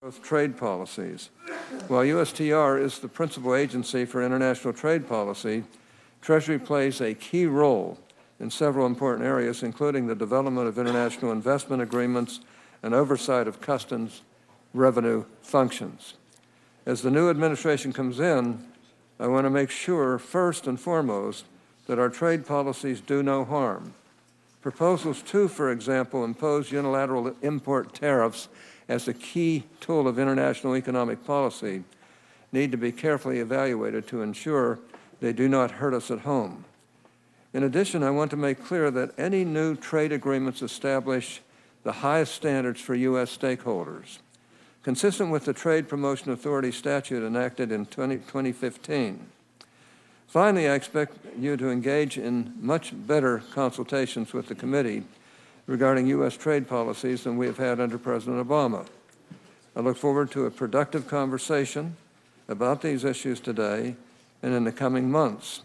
of trade policies. While USTR is the principal agency for international trade policy, Treasury plays a key role in several important areas, including the development of international investment agreements and oversight of customs revenue functions. As the new administration comes in, I want to make sure, first and foremost, that our trade policies do no harm. Proposals to, for example, impose unilateral import tariffs as a key tool of international economic policy need to be carefully evaluated to ensure they do not hurt us at home. In addition, I want to make clear that any new trade agreements establish the highest standards for U.S. stakeholders, consistent with the Trade Promotion Authority statute enacted in 2015. Finally, I expect you to engage in much better consultations with the committee regarding U.S. trade policies than we have had under President Obama. I look forward to a productive conversation about these issues today and in the coming months.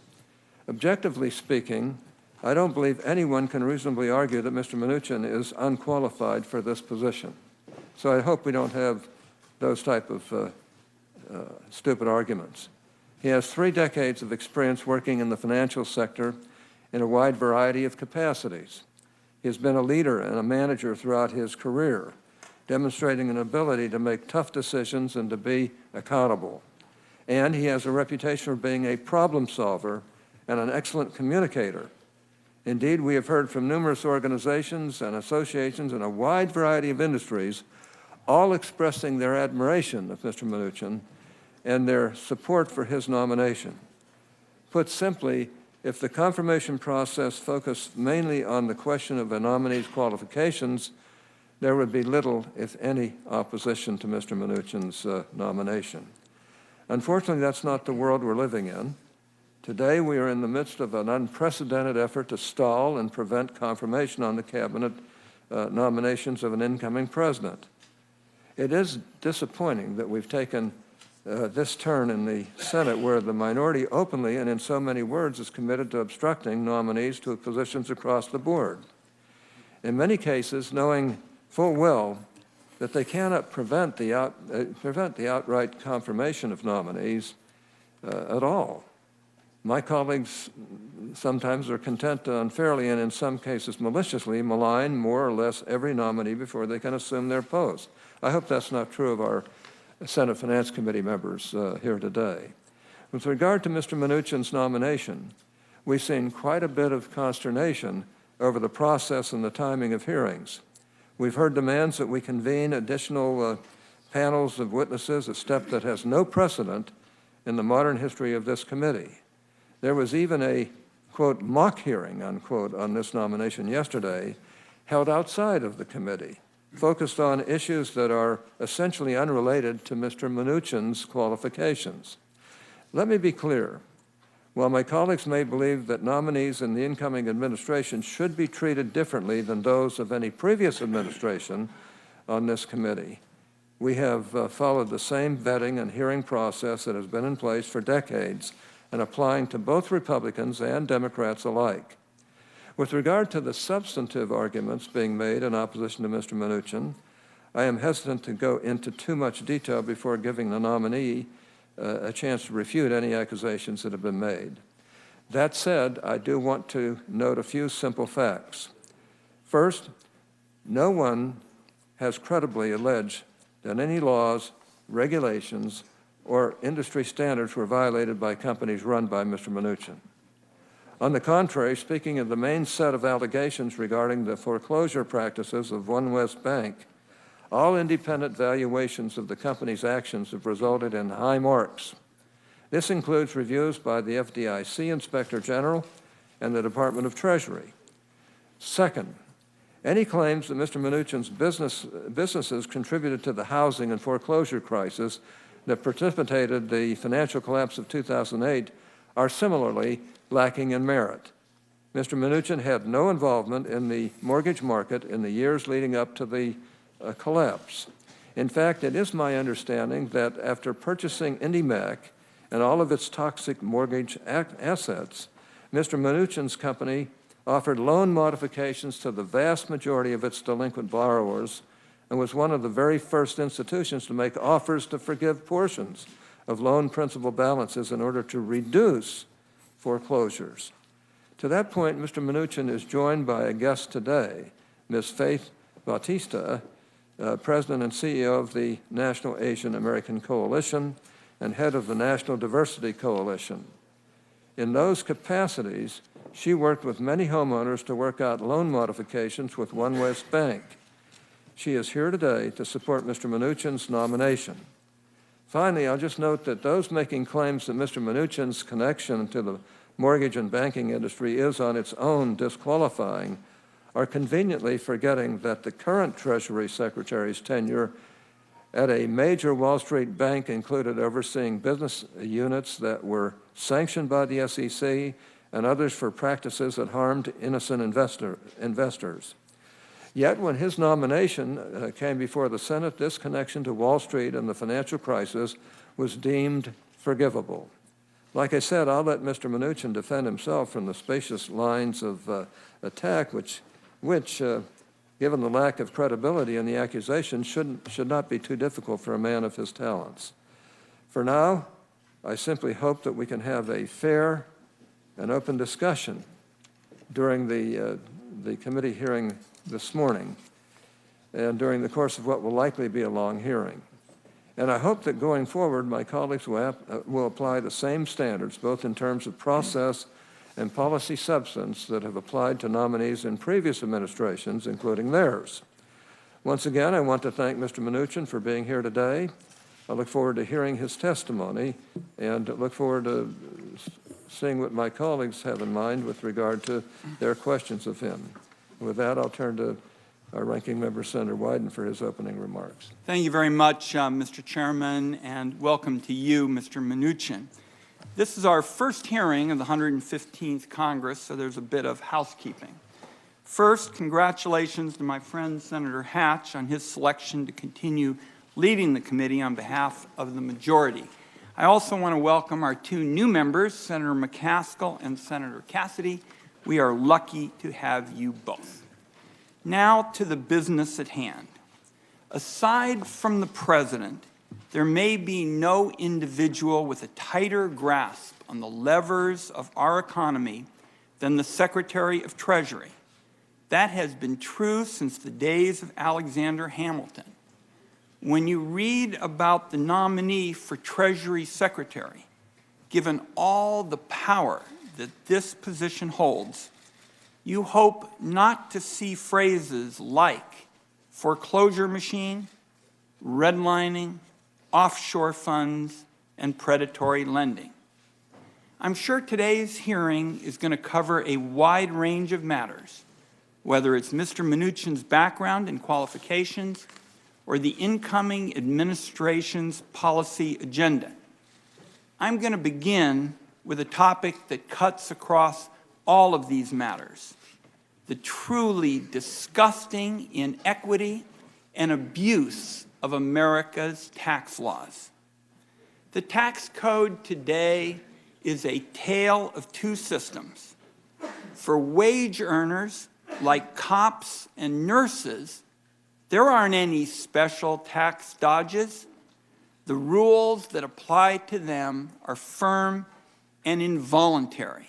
Objectively speaking, I don't believe anyone can reasonably argue that Mr. Mnuchin is unqualified for this position. So I hope we don't have those type of stupid arguments. He has 3 decades of experience working in the financial sector in a wide variety of capacities. He has been a leader and a manager throughout his career, demonstrating an ability to make tough decisions and to be accountable. And he has a reputation for being a problem solver and an excellent communicator. Indeed, we have heard from numerous organizations and associations in a wide variety of industries, all expressing their admiration of Mr. Mnuchin and their support for his nomination. Put simply, if the confirmation process focused mainly on the question of a nominee's qualifications, there would be little, if any, opposition to Mr. Mnuchin's nomination. Unfortunately, that's not the world we're living in. Today, we are in the midst of an unprecedented effort to stall and prevent confirmation on the cabinet nominations of an incoming president. It is disappointing that we've taken this turn in the Senate where the minority openly and in so many words is committed to obstructing nominees to positions across the board. In many cases, knowing full well that they cannot prevent the outright confirmation of nominees at all. My colleagues sometimes are content to unfairly and in some cases maliciously malign more or less every nominee before they can assume their post. I hope that's not true of our Senate Finance Committee members here today. With regard to Mr. Mnuchin's nomination, we've seen quite a bit of consternation over the process and the timing of hearings. We've heard demands that we convene additional panels of witnesses, a step that has no precedent in the modern history of this committee. There was even a, quote, mock hearing, unquote, on this nomination yesterday, held outside of the committee, focused on issues that are essentially unrelated to Mr. Mnuchin's qualifications. Let me be clear. While my colleagues may believe that nominees in the incoming administration should be treated differently than those of any previous administration on this committee, we have followed the same vetting and hearing process that has been in place for decades and applying to both Republicans and Democrats alike. With regard to the substantive arguments being made in opposition to Mr. Mnuchin, I am hesitant to go into too much detail before giving the nominee a chance to refute any accusations that have been made. That said, I do want to note a few simple facts. First, no one has credibly alleged that any laws, regulations, or industry standards were violated by companies run by Mr. Mnuchin. On the contrary, speaking of the main set of allegations regarding the foreclosure practices of One West Bank, all independent valuations of the company's actions have resulted in high marks. This includes reviews by the FDIC Inspector General and the Department of Treasury. Second, any claims that Mr. Mnuchin's businesses contributed to the housing and foreclosure crisis that precipitated the financial collapse of 2008 are similarly lacking in merit. Mr. Mnuchin had no involvement in the mortgage market in the years leading up to the collapse. In fact, it is my understanding that after purchasing IndyMac and all of its toxic mortgage assets, Mr. Mnuchin's company offered loan modifications to the vast majority of its delinquent borrowers and was one of the very first institutions to make offers to forgive portions of loan principal balances in order to reduce foreclosures. To that point, Mr. Mnuchin is joined by a guest today, Ms. Faith Bautista, President and CEO of the National Asian American Coalition and head of the National Diversity Coalition. In those capacities, she worked with many homeowners to work out loan modifications with One West Bank. She is here today to support Mr. Mnuchin's nomination. Finally, I'll just note that those making claims that Mr. Mnuchin's connection to the mortgage and banking industry is on its own disqualifying are conveniently forgetting that the current Treasury Secretary's tenure at a major Wall Street bank included overseeing business units that were sanctioned by the SEC and others for practices that harmed innocent investors. Yet when his nomination came before the Senate, this connection to Wall Street and the financial crisis was deemed forgivable. Like I said, I'll let Mr. Mnuchin defend himself from the spacious lines of attack, which given the lack of credibility in the accusation, should not be too difficult for a man of his talents. For now, I simply hope that we can have a fair and open discussion during the committee hearing this morning and during the course of what will likely be a long hearing. And I hope that going forward, my colleagues will apply the same standards, both in terms of process and policy substance, that have applied to nominees in previous administrations, including theirs. Once again, I want to thank Mr. Mnuchin for being here today. I look forward to hearing his testimony and look forward to seeing what my colleagues have in mind with regard to their questions of him. With that, I'll turn to our ranking member, Senator Wyden, for his opening remarks. Thank you very much, Mr. Chairman, and welcome to you, Mr. Mnuchin. This is our first hearing of the 115th Congress, so there's a bit of housekeeping. First, congratulations to my friend Senator Hatch on his selection to continue leading the committee on behalf of the majority. I also want to welcome our two new members, Senator McCaskill and Senator Cassidy. We are lucky to have you both. Now to the business at hand. Aside from the President, there may be no individual with a tighter grasp on the levers of our economy than the Secretary of Treasury. That has been true since the days of Alexander Hamilton. When you read about the nominee for Treasury Secretary, given all the power that this position holds, you hope not to see phrases like foreclosure machine, redlining, offshore funds, and predatory lending. I'm sure today's hearing is going to cover a wide range of matters, whether it's Mr. Mnuchin's background and qualifications or the incoming administration's policy agenda. I'm going to begin with a topic that cuts across all of these matters: the truly disgusting inequity and abuse of America's tax laws. The tax code today is a tale of two systems. For wage earners like cops and nurses, there aren't any special tax dodges. The rules that apply to them are firm and involuntary.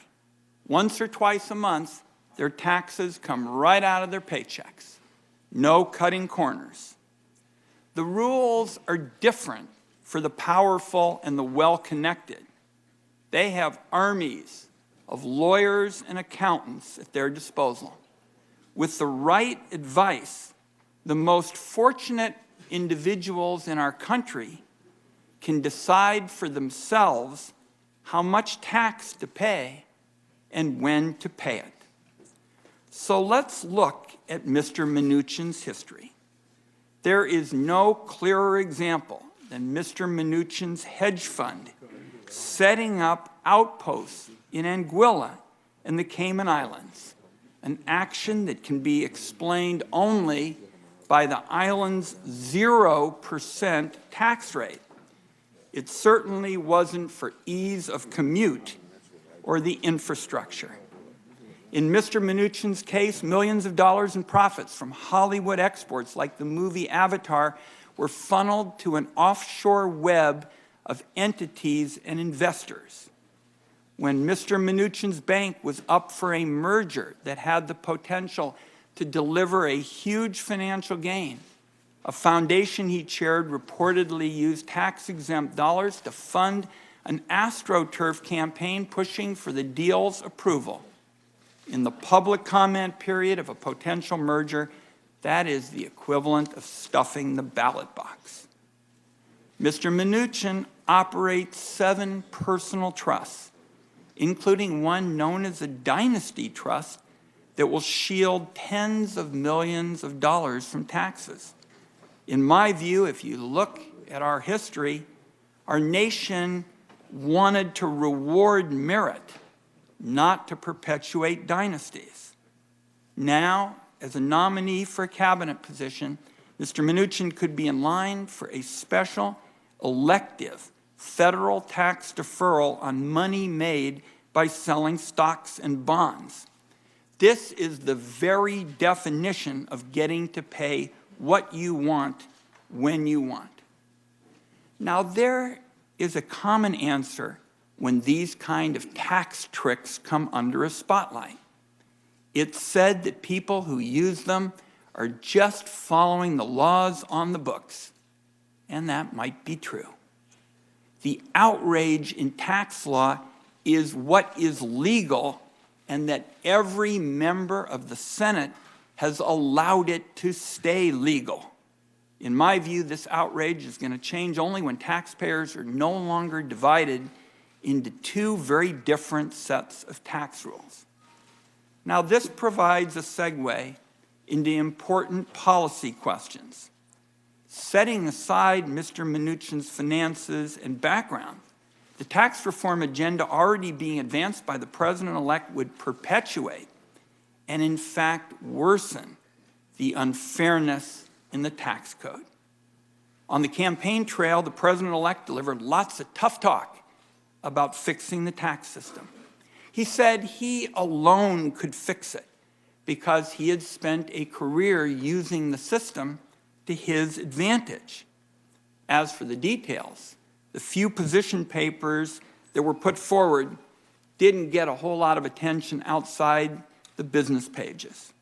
Once or twice a month, their taxes come right out of their paychecks. No cutting corners. The rules are different for the powerful and the well-connected. They have armies of lawyers and accountants at their disposal. With the right advice, the most fortunate individuals in our country can decide for themselves how much tax to pay and when to pay it. So let's look at Mr. Mnuchin's history. There is no clearer example than Mr. Mnuchin's hedge fund setting up outposts in Anguilla and the Cayman Islands, an action that can be explained only by the island's 0% tax rate. It certainly wasn't for ease of commute or the infrastructure. In Mr. Mnuchin's case, millions of dollars in profits from Hollywood exports like the movie Avatar were funneled to an offshore web of entities and investors. When Mr. Mnuchin's bank was up for a merger that had the potential to deliver a huge financial gain, a foundation he chaired reportedly used tax-exempt dollars to fund an AstroTurf campaign pushing for the deal's approval. In the public comment period of a potential merger, that is the equivalent of stuffing the ballot box. Mr. Mnuchin operates 7 personal trusts, including one known as a dynasty trust that will shield tens of millions of dollars from taxes. In my view, if you look at our history, our nation wanted to reward merit, not to perpetuate dynasties. Now, as a nominee for a cabinet position, Mr. Mnuchin could be in line for a special elective federal tax deferral on money made by selling stocks and bonds. This is the very definition of getting to pay what you want when you want. Now, there is a common answer when these kind of tax tricks come under a spotlight. It's said that people who use them are just following the laws on the books, and that might be true. The outrage in tax law is what is legal, and that every member of the Senate has allowed it to stay legal. In my view, this outrage is going to change only when taxpayers are no longer divided into 2 very different sets of tax rules. Now, this provides a segue into important policy questions. Setting aside Mr. Mnuchin's finances and background, the tax reform agenda already being advanced by the president-elect would perpetuate and, in fact, worsen the unfairness in the tax code. On the campaign trail, the president-elect delivered lots of tough talk about fixing the tax system. He said he alone could fix it because he had spent a career using the system to his advantage. As for the details, the few position papers that were put forward didn't get a whole lot of attention outside the business pages.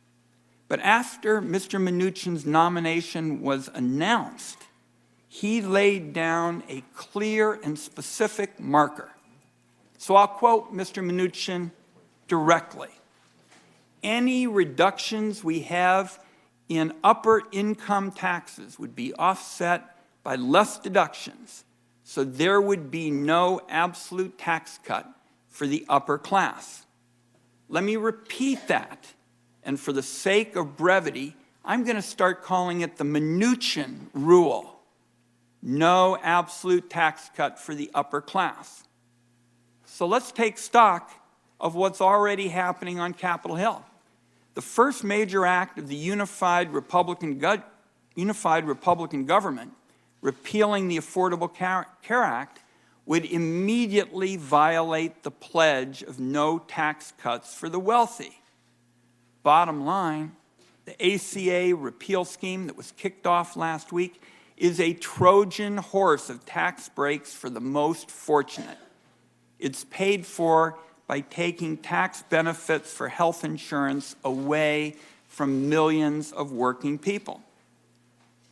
But after Mr. Mnuchin's nomination was announced, he laid down a clear and specific marker. So I'll quote Mr. Mnuchin directly. Any reductions we have in upper income taxes would be offset by less deductions, so there would be no absolute tax cut for the upper class. Let me repeat that, and for the sake of brevity, I'm going to start calling it the Mnuchin rule. No absolute tax cut for the upper class. So let's take stock of what's already happening on Capitol Hill. The first major act of the unified Republican government, repealing the Affordable Care Act, would immediately violate the pledge of no tax cuts for the wealthy. Bottom line, the ACA repeal scheme that was kicked off last week is a Trojan horse of tax breaks for the most fortunate. It's paid for by taking tax benefits for health insurance away from millions of working people.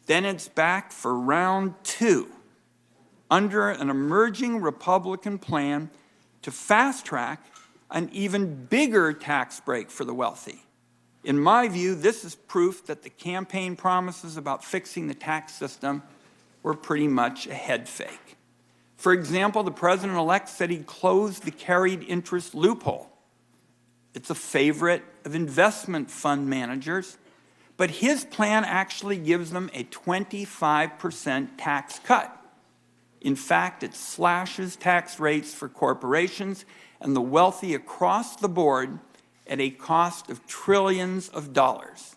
Then it's back for round 2 under an emerging Republican plan to fast-track an even bigger tax break for the wealthy. In my view, this is proof that the campaign promises about fixing the tax system were pretty much a head fake. For example, the president-elect said he'd close the carried interest loophole. It's a favorite of investment fund managers, but his plan actually gives them a 25% tax cut. In fact, it slashes tax rates for corporations and the wealthy across the board at a cost of trillions of dollars.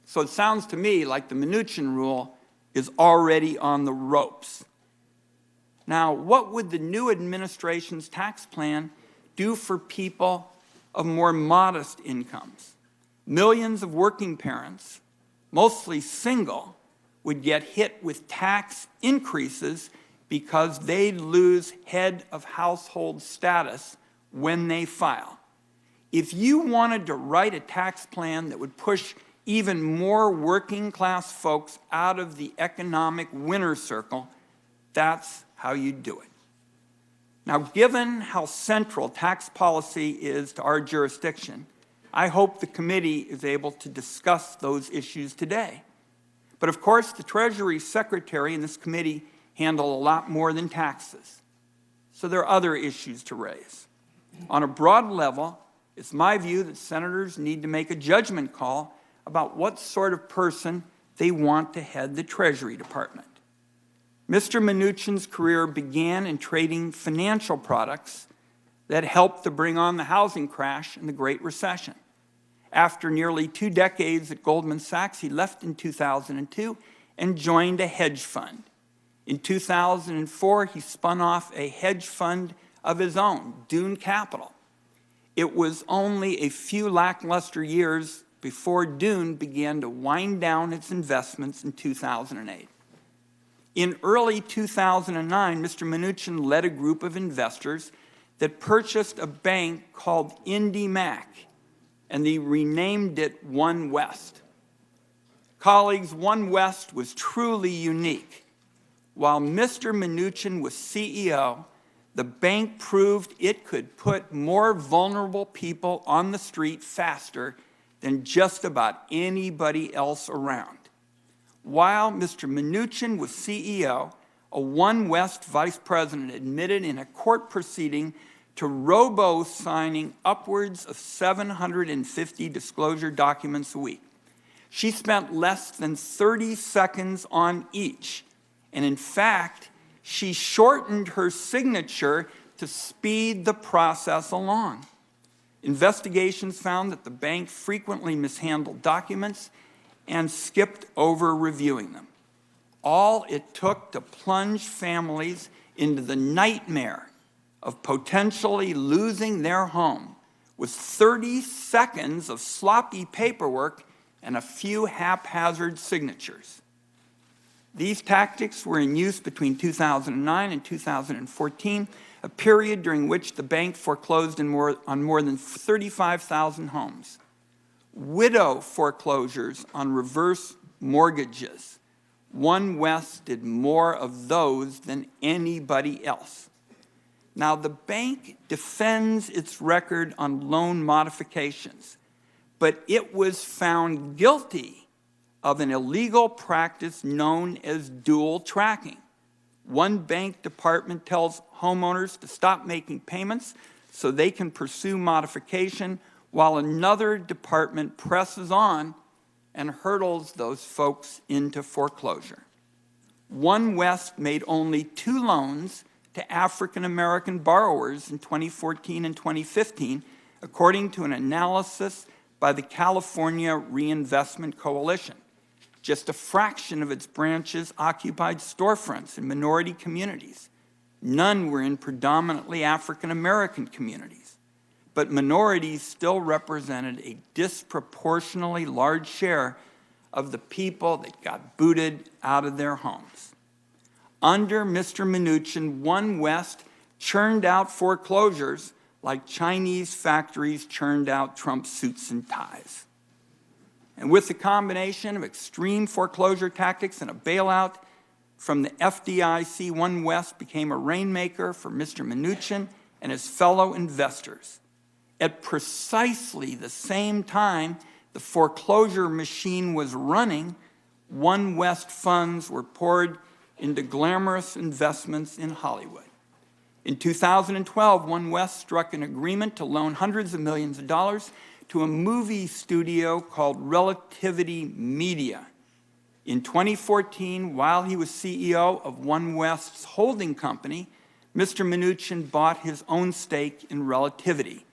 So it sounds to me like the Mnuchin rule is already on the ropes. Now, what would the new administration's tax plan do for people of more modest incomes. Millions of working parents, mostly single, would get hit with tax increases because they'd lose head of household status when they file. If you wanted to write a tax plan that would push even more working class folks out of the economic winner's circle, that's how you do it. Now, given how central tax policy is to our jurisdiction, I hope the committee is able to discuss those issues today. But of course, the Treasury Secretary and this committee handle a lot more than taxes. So there are other issues to raise. On a broad level, it's my view that senators need to make a judgment call about what sort of person they want to head the Treasury Department. Mr. Mnuchin's career began in trading financial products that helped to bring on the housing crash and the Great Recession. After nearly 2 decades at Goldman Sachs, he left in 2002 and joined a hedge fund. In 2004, he spun off a hedge fund of his own, Dune Capital. It was only a few lackluster years before Dune began to wind down its investments in 2008. In early 2009, Mr. Mnuchin led a group of investors that purchased a bank called IndyMac, and they renamed it One West. Colleagues, One West was truly unique. While Mr. Mnuchin was CEO, the bank proved it could put more vulnerable people on the street faster than just about anybody else around. While Mr. Mnuchin was CEO, a One West vice president admitted in a court proceeding to robo-signing upwards of 750 disclosure documents a week. She spent less than 30 seconds on each, and in fact, she shortened her signature to speed the process along. Investigations found that the bank frequently mishandled documents and skipped over reviewing them. All it took to plunge families into the nightmare of potentially losing their home was 30 seconds of sloppy paperwork and a few haphazard signatures. These tactics were in use between 2009 and 2014, a period during which the bank foreclosed on more than 35,000 homes. Widow foreclosures on reverse mortgages. One West did more of those than anybody else. Now, the bank defends its record on loan modifications, but it was found guilty of an illegal practice known as dual tracking. One bank department tells homeowners to stop making payments so they can pursue modification, while another department presses on and hurdles those folks into foreclosure. One West made only 2 loans to African-American borrowers in 2014 and 2015, according to an analysis by the California Reinvestment Coalition. Just a fraction of its branches occupied storefronts in minority communities. None were in predominantly African-American communities. But minorities still represented a disproportionately large share of the people that got booted out of their homes. Under Mr. Mnuchin, One West churned out foreclosures like Chinese factories churned out Trump suits and ties. And with the combination of extreme foreclosure tactics and a bailout from the FDIC, One West became a rainmaker for Mr. Mnuchin and his fellow investors. At precisely the same time the foreclosure machine was running, One West funds were poured into glamorous investments in Hollywood. In 2012, One West struck an agreement to loan hundreds of millions of dollars to a movie studio called Relativity Media. In 2014, while he was CEO of One West's holding company, Mr. Mnuchin bought his own stake in Relativity.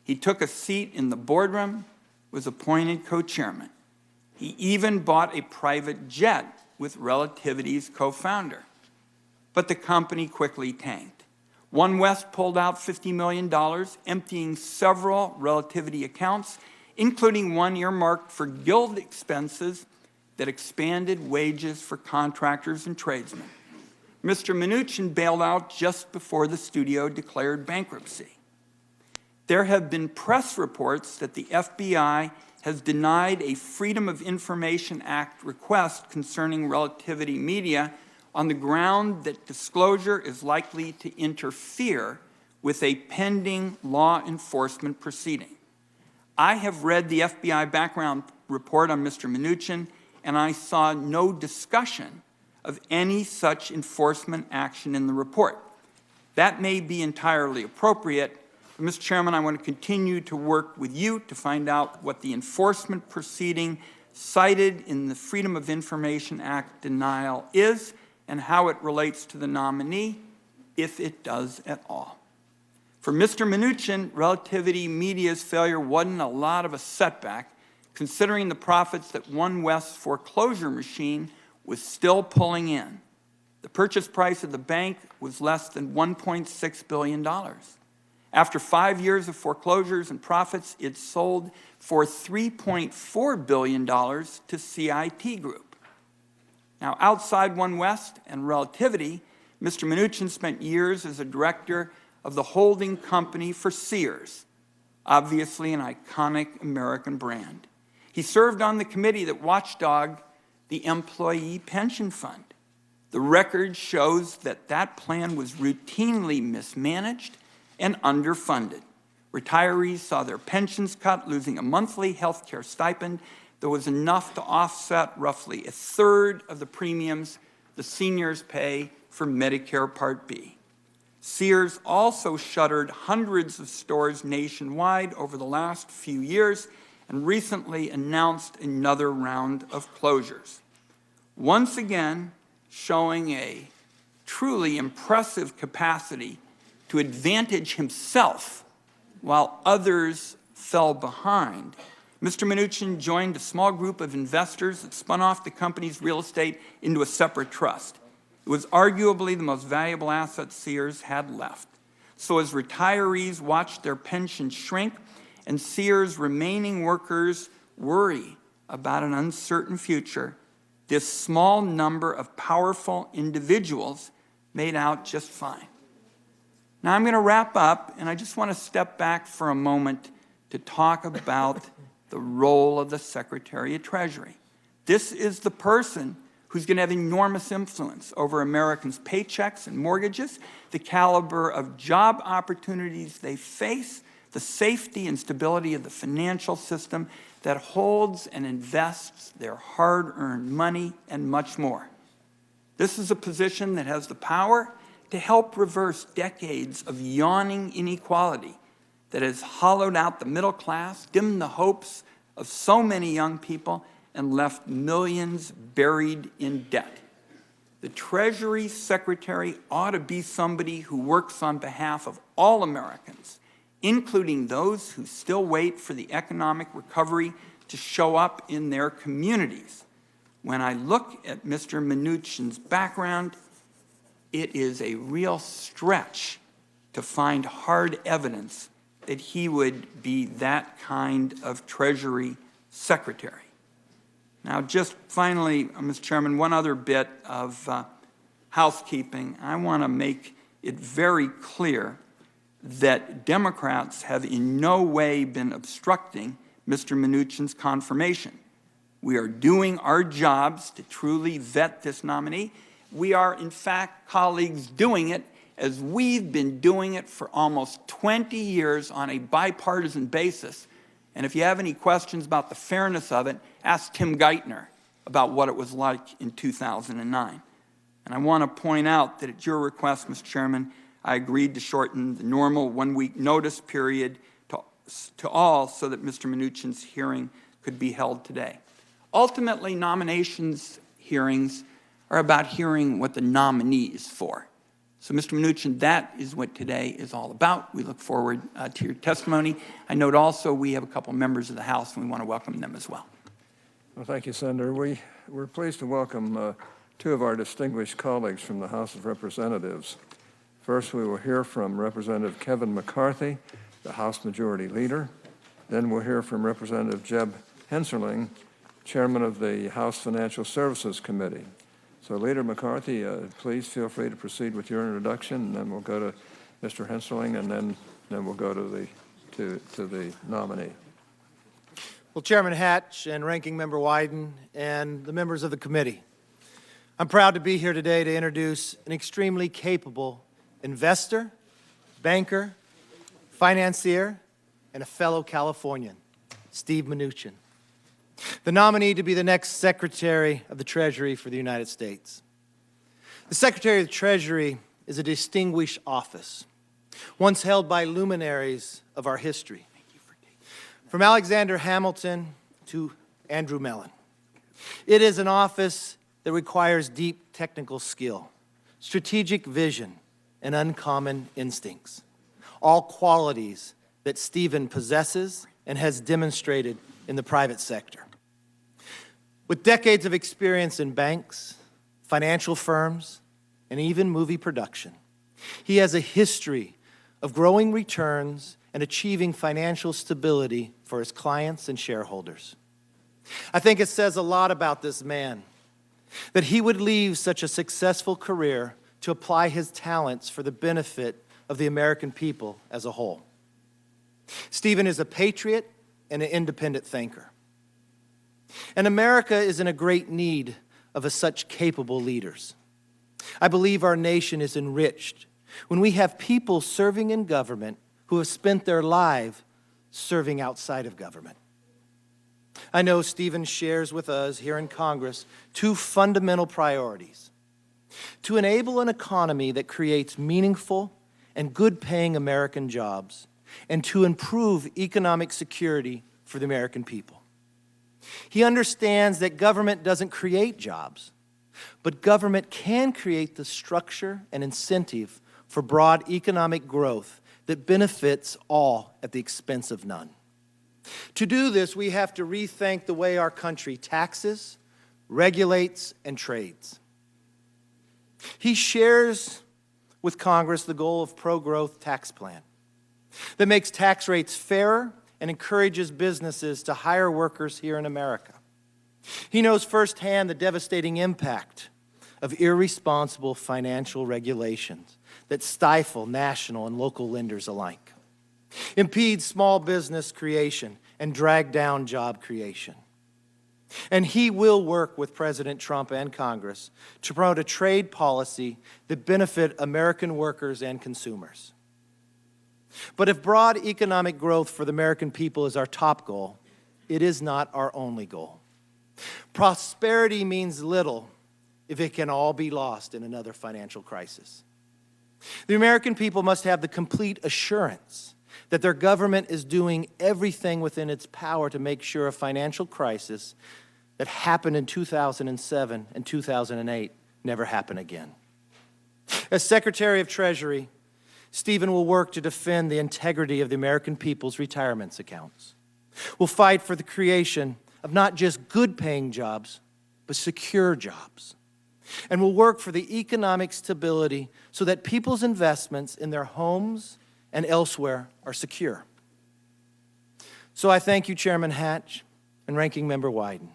He took a seat in the boardroom, was appointed co-chairman. He even bought a private jet with Relativity's co-founder. But the company quickly tanked. One West pulled out $50 million, emptying several relativity accounts, including one earmarked for guild expenses that expanded wages for contractors and tradesmen. Mr. Mnuchin bailed out just before the studio declared bankruptcy. There have been press reports that the FBI has denied a Freedom of Information Act request concerning Relativity Media on the ground that disclosure is likely to interfere with a pending law enforcement proceeding. I have read the FBI background report on Mr. Mnuchin, and I saw no discussion of any such enforcement action in the report. That may be entirely appropriate, but Mr. Chairman, I want to continue to work with you to find out what the enforcement proceeding cited in the Freedom of Information Act denial is and how it relates to the nominee, if it does at all. For Mr. Mnuchin, Relativity Media's failure wasn't a lot of a setback, considering the profits that One West's foreclosure machine was still pulling in. The purchase price of the bank was less than $1.6 billion. After 5 years of foreclosures and profits, it sold for $3.4 billion to CIT Group. Now, outside One West and Relativity, Mr. Mnuchin spent years as a director of the holding company for Sears, obviously an iconic American brand. He served on the committee that watchdogged the Employee Pension Fund. The record shows that that plan was routinely mismanaged and underfunded. Retirees saw their pensions cut, losing a monthly health care stipend that was enough to offset roughly a third of the premiums the seniors pay for Medicare Part B. Sears also shuttered hundreds of stores nationwide over the last few years and recently announced another round of closures. Once again, showing a truly impressive capacity to advantage himself while others fell behind, Mr. Mnuchin joined a small group of investors that spun off the company's real estate into a separate trust. It was arguably the most valuable asset Sears had left. So as retirees watched their pensions shrink and Sears' remaining workers worry about an uncertain future, this small number of powerful individuals made out just fine. Now I'm going to wrap up, and I just want to step back for a moment to talk about the role of the Secretary of Treasury. This is the person who's going to have enormous influence over Americans' paychecks and mortgages, the caliber of job opportunities they face, the safety and stability of the financial system that holds and invests their hard-earned money, and much more. This is a position that has the power to help reverse decades of yawning inequality that has hollowed out the middle class, dimmed the hopes of so many young people, and left millions buried in debt. The Treasury Secretary ought to be somebody who works on behalf of all Americans, including those who still wait for the economic recovery to show up in their communities. When I look at Mr. Mnuchin's background, it is a real stretch to find hard evidence that he would be that kind of Treasury Secretary. Now, just finally, Mr. Chairman, one other bit of housekeeping. I want to make it very clear that Democrats have in no way been obstructing Mr. Mnuchin's confirmation. We are doing our jobs to truly vet this nominee. We are, in fact, colleagues, doing it as we've been doing it for almost 20 years on a bipartisan basis. And if you have any questions about the fairness of it, ask Tim Geithner about what it was like in 2009. And I want to point out that at your request, Mr. Chairman, I agreed to shorten the normal one-week notice period to all so that Mr. Mnuchin's hearing could be held today. Ultimately, nominations hearings are about hearing what the nominee is for. So, Mr. Mnuchin, that is what today is all about. We look forward to your testimony. I note also we have a couple members of the House, and we want to welcome them as well. Well, thank you, Senator. We're pleased to welcome two of our distinguished colleagues from the House of Representatives. First, we will hear from Representative Kevin McCarthy, the House Majority Leader. Then we'll hear from Representative Jeb Hensarling, Chairman of the House Financial Services Committee. So, Leader McCarthy, please feel free to proceed with your introduction, and then we'll go to Mr. Hensarling, and then we'll go to the nominee. Well, Chairman Hatch and Ranking Member Wyden and the members of the committee, I'm proud to be here today to introduce an extremely capable investor, banker, financier, and a fellow Californian, Steve Mnuchin, the nominee to be the next Secretary of the Treasury for the United States. The Secretary of the Treasury is a distinguished office, once held by luminaries of our history, from Alexander Hamilton to Andrew Mellon. It is an office that requires deep technical skill, strategic vision, and uncommon instincts, all qualities that Stephen possesses and has demonstrated in the private sector. With decades of experience in banks, financial firms, and even movie production, he has a history of growing returns and achieving financial stability for his clients and shareholders. I think it says a lot about this man that he would leave such a successful career to apply his talents for the benefit of the American people as a whole. Stephen is a patriot and an independent thinker. And America is in a great need of such capable leaders. I believe our nation is enriched when we have people serving in government who have spent their life serving outside of government. I know Stephen shares with us here in Congress two fundamental priorities: to enable an economy that creates meaningful and good-paying American jobs, and to improve economic security for the American people. He understands that government doesn't create jobs, but government can create the structure and incentive for broad economic growth that benefits all at the expense of none. To do this, we have to rethink the way our country taxes, regulates, and trades. He shares with Congress the goal of pro-growth tax plan that makes tax rates fairer and encourages businesses to hire workers here in America. He knows firsthand the devastating impact of irresponsible financial regulations that stifle national and local lenders alike, impede small business creation, and drag down job creation. And he will work with President Trump and Congress to promote a trade policy that benefit American workers and consumers. But if broad economic growth for the American people is our top goal, it is not our only goal. Prosperity means little if it can all be lost in another financial crisis. The American people must have the complete assurance that their government is doing everything within its power to make sure a financial crisis that happened in 2007 and 2008 never happen again. As Secretary of Treasury, Stephen will work to defend the integrity of the American people's retirement accounts. We'll fight for the creation of not just good-paying jobs, but secure jobs. And we'll work for the economic stability so that people's investments in their homes and elsewhere are secure. So I thank you, Chairman Hatch and Ranking Member Wyden,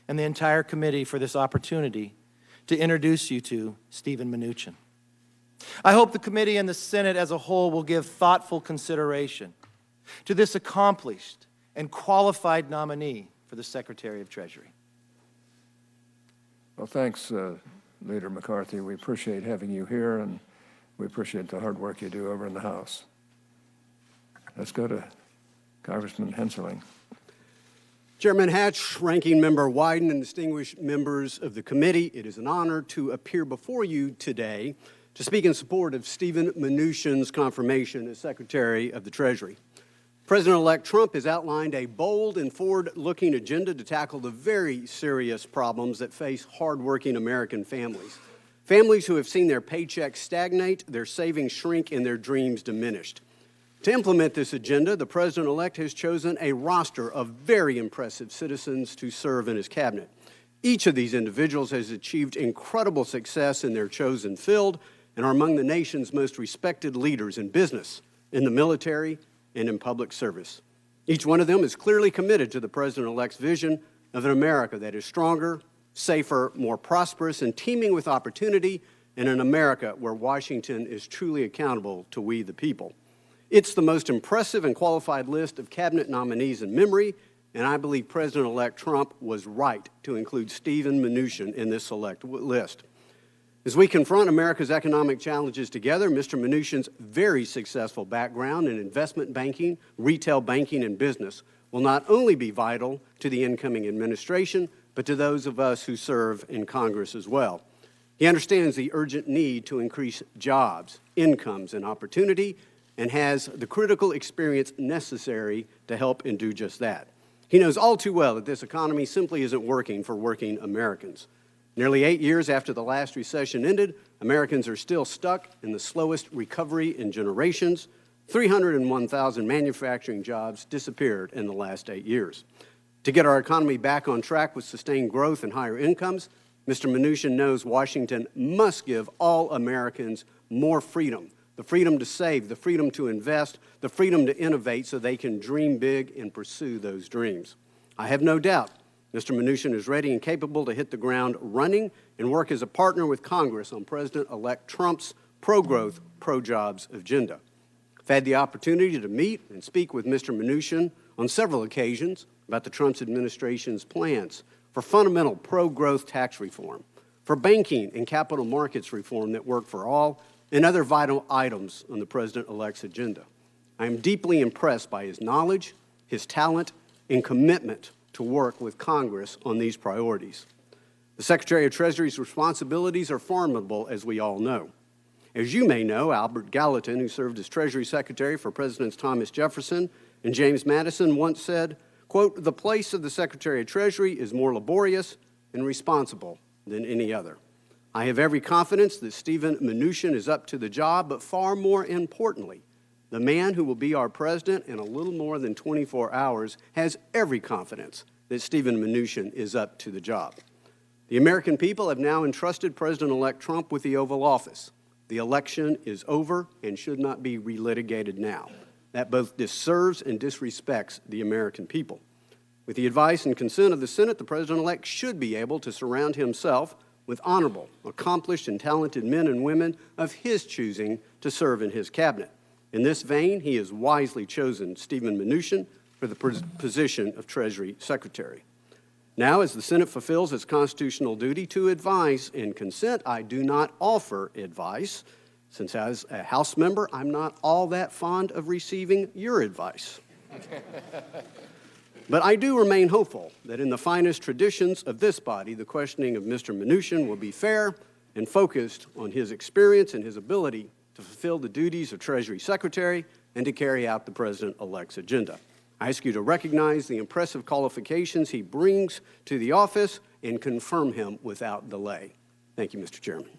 and the entire committee for this opportunity to introduce you to Steven Mnuchin. I hope the committee and the Senate as a whole will give thoughtful consideration to this accomplished and qualified nominee for the Secretary of Treasury. Well, thanks, Leader McCarthy. We appreciate having you here, and we appreciate the hard work you do over in the House. Let's go to Congressman Hensarling. Chairman Hatch, Ranking Member Wyden, and distinguished members of the committee, it is an honor to appear before you today to speak in support of Steven Mnuchin's confirmation as Secretary of the Treasury. President-elect Trump has outlined a bold and forward-looking agenda to tackle the very serious problems that face hard-working American families. Families who have seen their paychecks stagnate, their savings shrink, and their dreams diminished. To implement this agenda, the President-elect has chosen a roster of very impressive citizens to serve in his cabinet. Each of these individuals has achieved incredible success in their chosen field, and are among the nation's most respected leaders in business, in the military, and in public service. Each one of them is clearly committed to the President-elect's vision of an America that is stronger, safer, more prosperous, and teeming with opportunity, and an America where Washington is truly accountable to we the people. It's the most impressive and qualified list of cabinet nominees in memory, and I believe President-elect Trump was right to include Steven Mnuchin in this select list. As we confront America's economic challenges together, Mr. Mnuchin's very successful background in investment banking, retail banking, and business will not only be vital to the incoming administration, but to those of us who serve in Congress as well. He understands the urgent need to increase jobs, incomes, and opportunity, and has the critical experience necessary to help and do just that. He knows all too well that this economy simply isn't working for working Americans. Nearly 8 years after the last recession ended, Americans are still stuck in the slowest recovery in generations. 301,000 manufacturing jobs disappeared in the last 8 years. To get our economy back on track with sustained growth and higher incomes, Mr. Mnuchin knows Washington must give all Americans more freedom, the freedom to save, the freedom to invest, the freedom to innovate so they can dream big and pursue those dreams. I have no doubt Mr. Mnuchin is ready and capable to hit the ground running and work as a partner with Congress on President-elect Trump's pro-growth, pro-jobs agenda. I've had the opportunity to meet and speak with Mr. Mnuchin on several occasions about the Trump administration's plans for fundamental pro-growth tax reform, for banking and capital markets reform that work for all, and other vital items on the President-elect's agenda. I am deeply impressed by his knowledge, his talent, and commitment to work with Congress on these priorities. The Secretary of Treasury's responsibilities are formidable, as we all know. As you may know, Albert Gallatin, who served as Treasury Secretary for Presidents Thomas Jefferson and James Madison, once said, quote, "The place of the Secretary of Treasury is more laborious and responsible than any other." I have every confidence that Steven Mnuchin is up to the job, but far more importantly, the man who will be our president in a little more than 24 hours has every confidence that Steven Mnuchin is up to the job. The American people have now entrusted President-elect Trump with the Oval Office. The election is over and should not be relitigated now. That both disserves and disrespects the American people. With the advice and consent of the Senate, the President-elect should be able to surround himself with honorable, accomplished, and talented men and women of his choosing to serve in his cabinet. In this vein, he has wisely chosen Steven Mnuchin for the position of Treasury Secretary. Now, as the Senate fulfills its constitutional duty to advise and consent, I do not offer advice, since as a House member, I'm not all that fond of receiving your advice. But I do remain hopeful that in the finest traditions of this body, the questioning of Mr. Mnuchin will be fair and focused on his experience and his ability to fulfill the duties of Treasury Secretary and to carry out the President-elect's agenda. I ask you to recognize the impressive qualifications he brings to the office and confirm him without delay. Thank you, Mr. Chairman.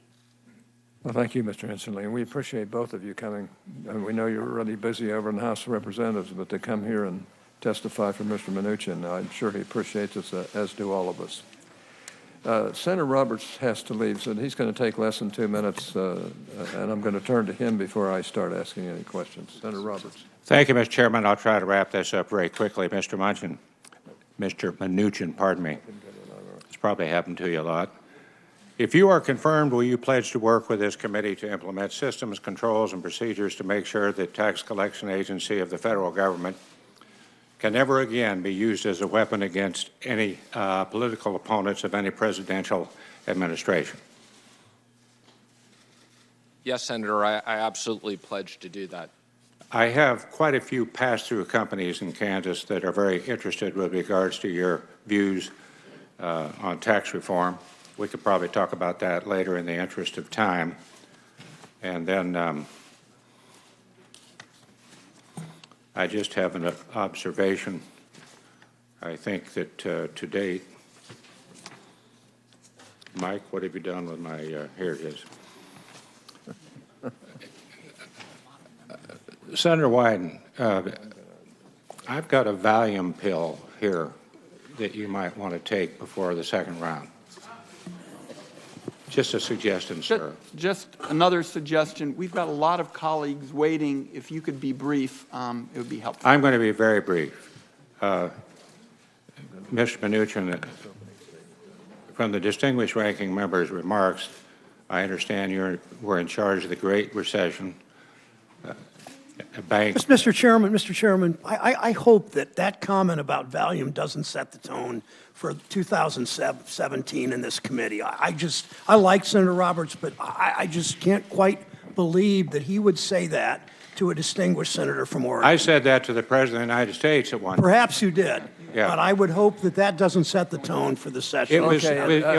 Well, thank you, Mr. Inslee, and we appreciate both of you coming. And we know you're really busy over in the House of Representatives, but to come here and testify for Mr. Mnuchin, I'm sure he appreciates us, as do all of us. Senator Roberts has to leave, so he's going to take less than 2 minutes, and I'm going to turn to him before I start asking any questions. Senator Roberts. Thank you, Mr. Chairman. I'll try to wrap this up very quickly. Mr. Mnuchin, pardon me. It's probably happened to you a lot. If you are confirmed, will you pledge to work with this committee to implement systems, controls, and procedures to make sure that tax collection agency of the federal government can never again be used as a weapon against any political opponents of any presidential administration? Yes, Senator, I absolutely pledge to do that. I have quite a few pass-through companies in Kansas that are very interested with regards to your views on tax reform. We could probably talk about that later in the interest of time. And then I just have an observation. I think that to date, Mike, what have you done with my, here it is. Senator Wyden, I've got a Valium pill here that you might want to take before the second round. Just a suggestion, sir. Just another suggestion. We've got a lot of colleagues waiting. If you could be brief, it would be helpful. I'm going to be very brief. Mr. Mnuchin, from the distinguished ranking member's remarks, I understand you were in charge of the Great Recession. Banks. Mr. Chairman, I hope that comment about volume doesn't set the tone for 2017 in this committee. I like Senator Roberts, but I just can't quite believe that he would say that to a distinguished senator from Oregon. I said that to the President of the United States at one time. Perhaps you did, Yeah. but I would hope that doesn't set the tone for the session. It was, Okay,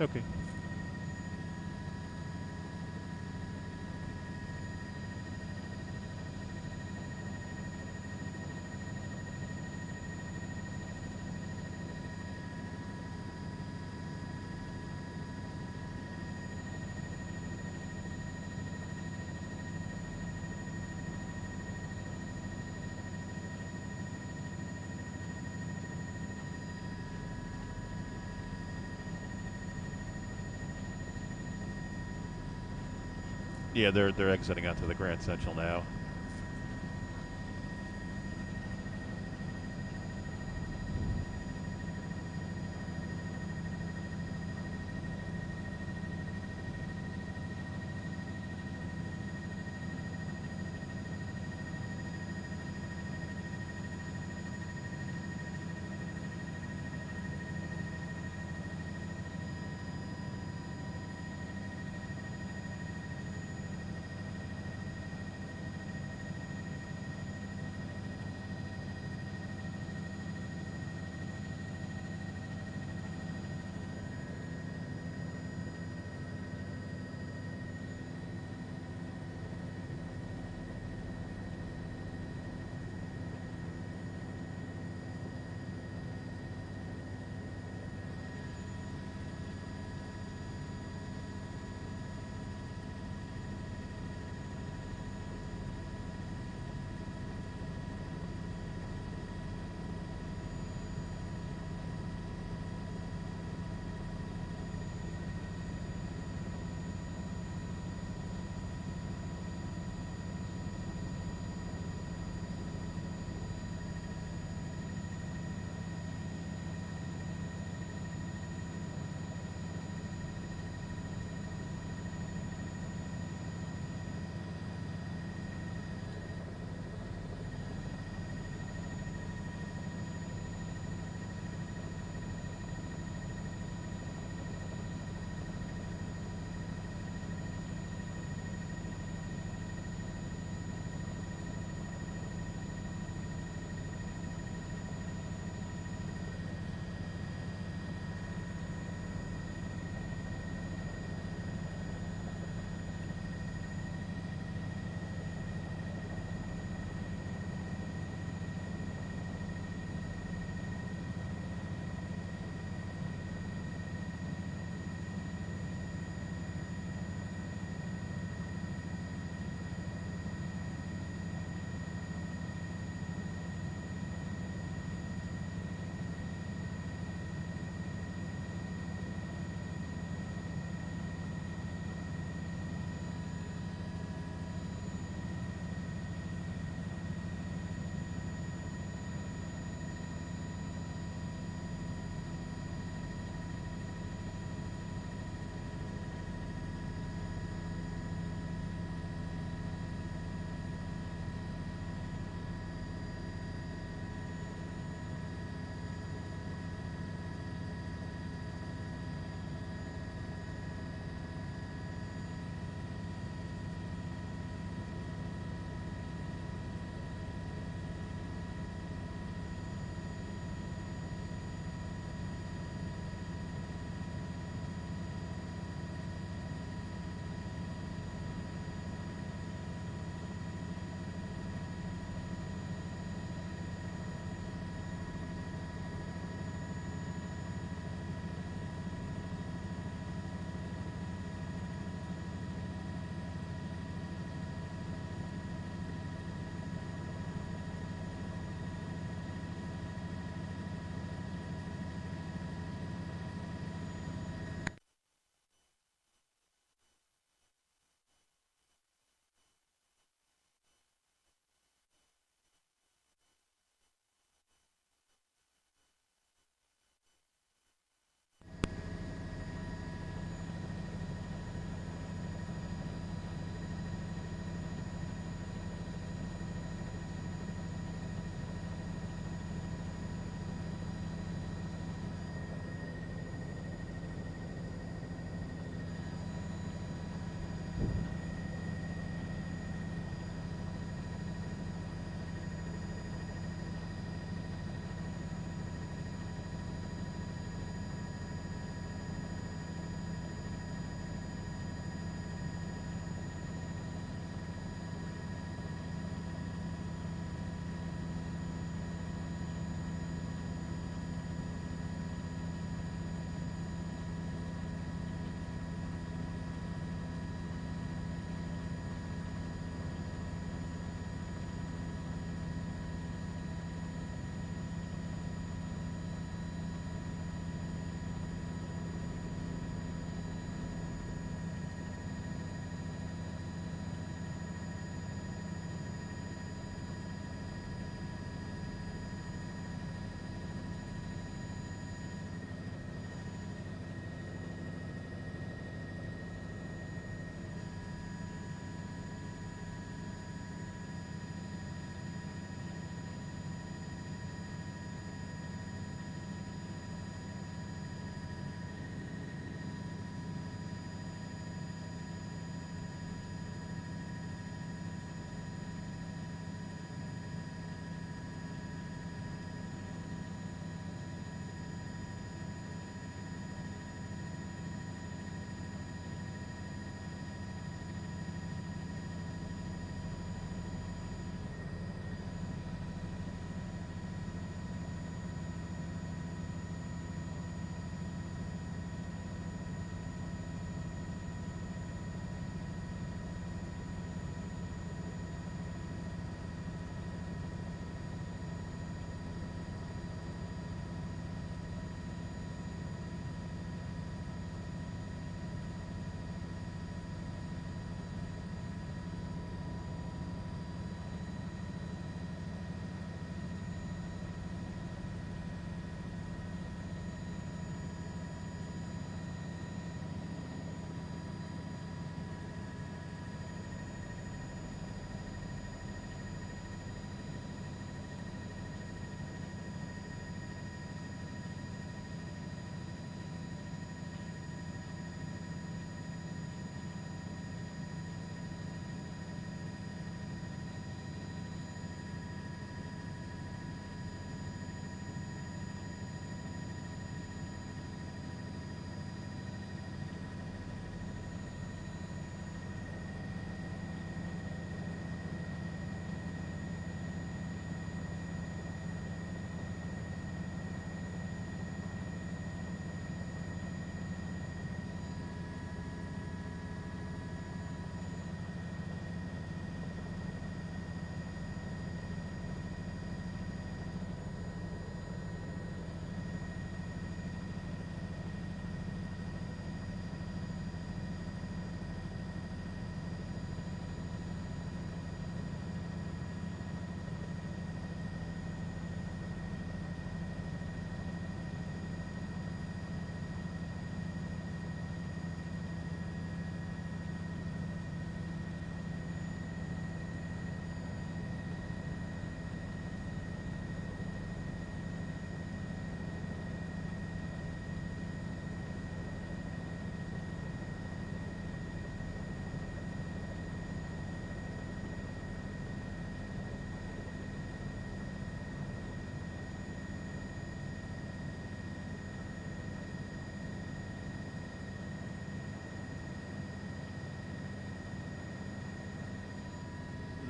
Okay. Yeah, they're exiting onto the Grand Central now.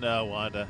No, Wanda.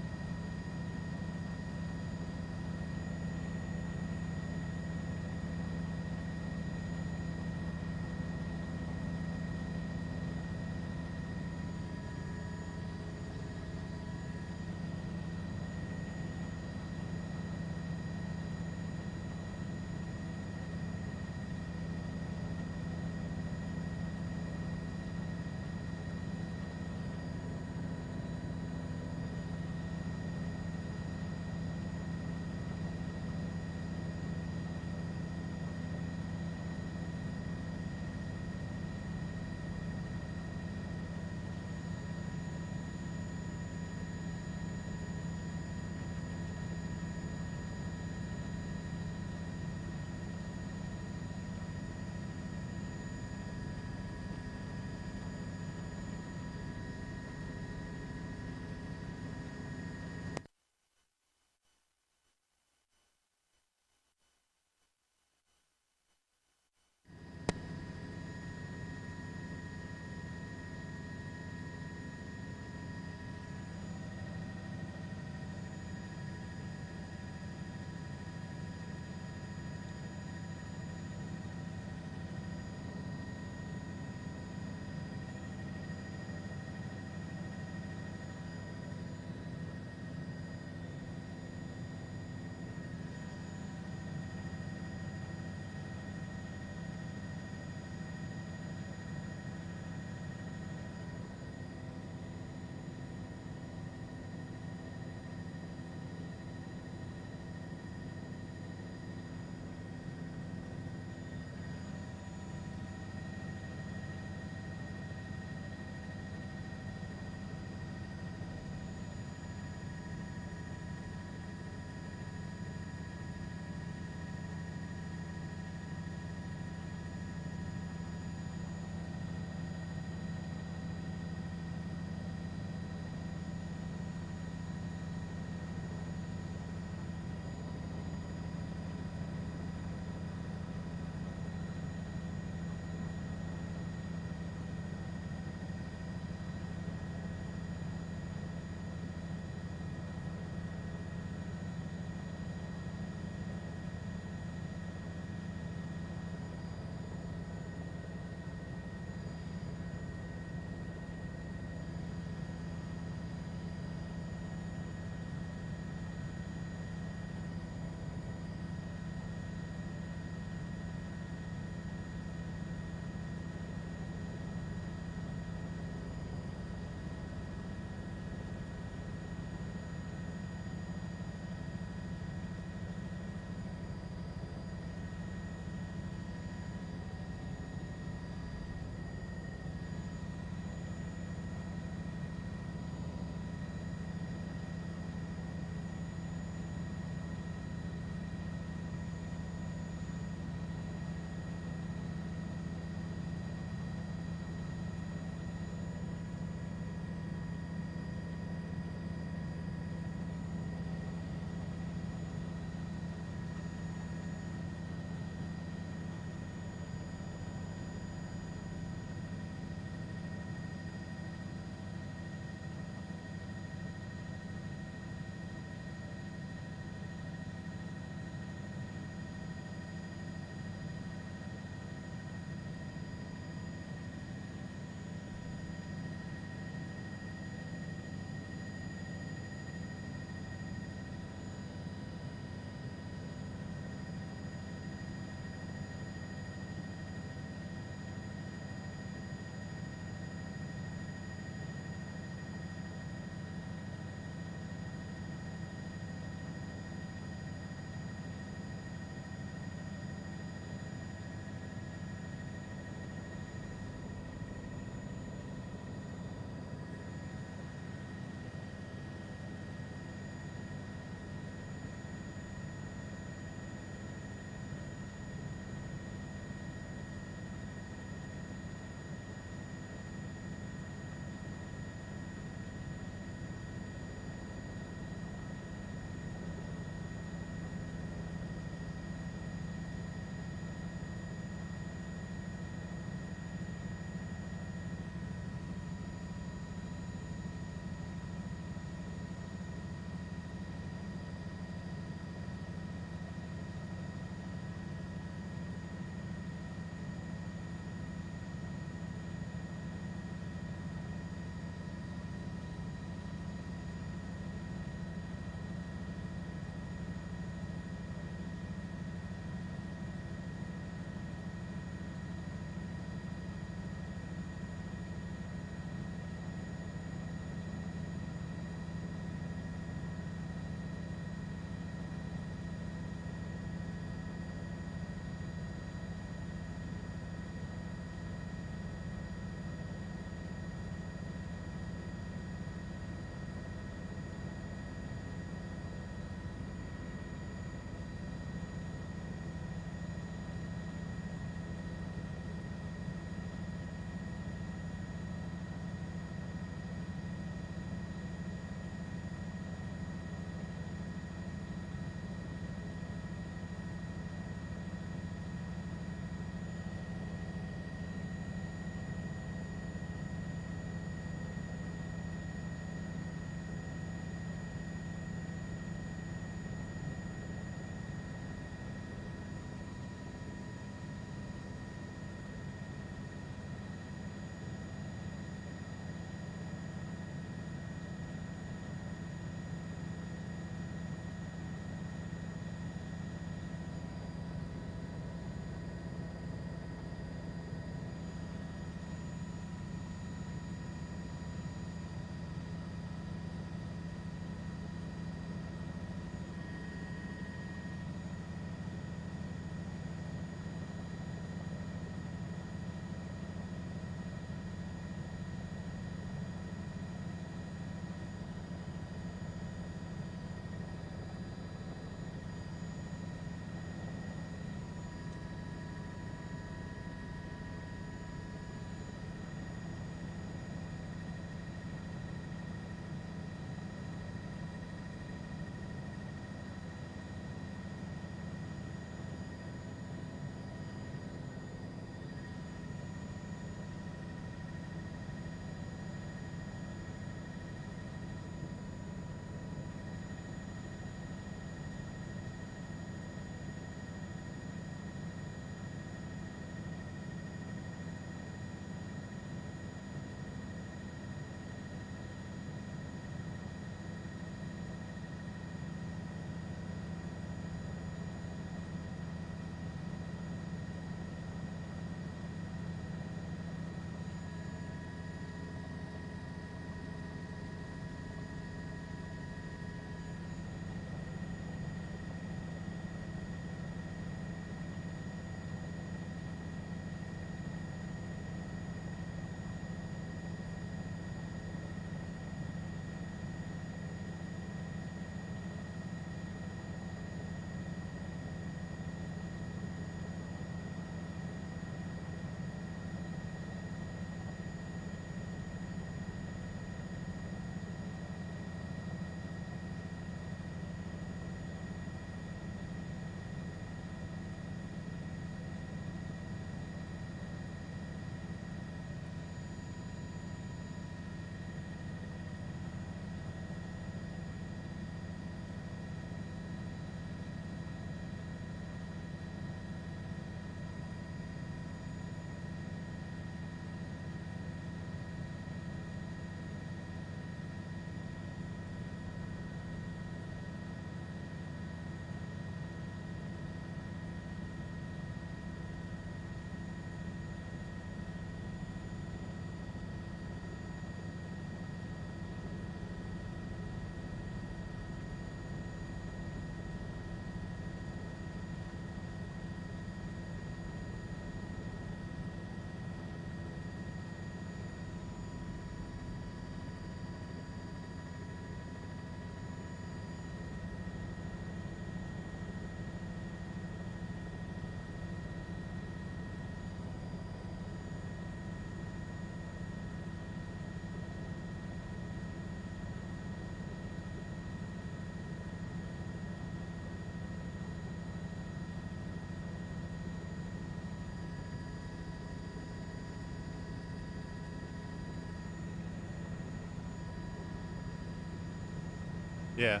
Yeah.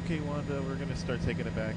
Okay, Wanda, we're going to start taking it back.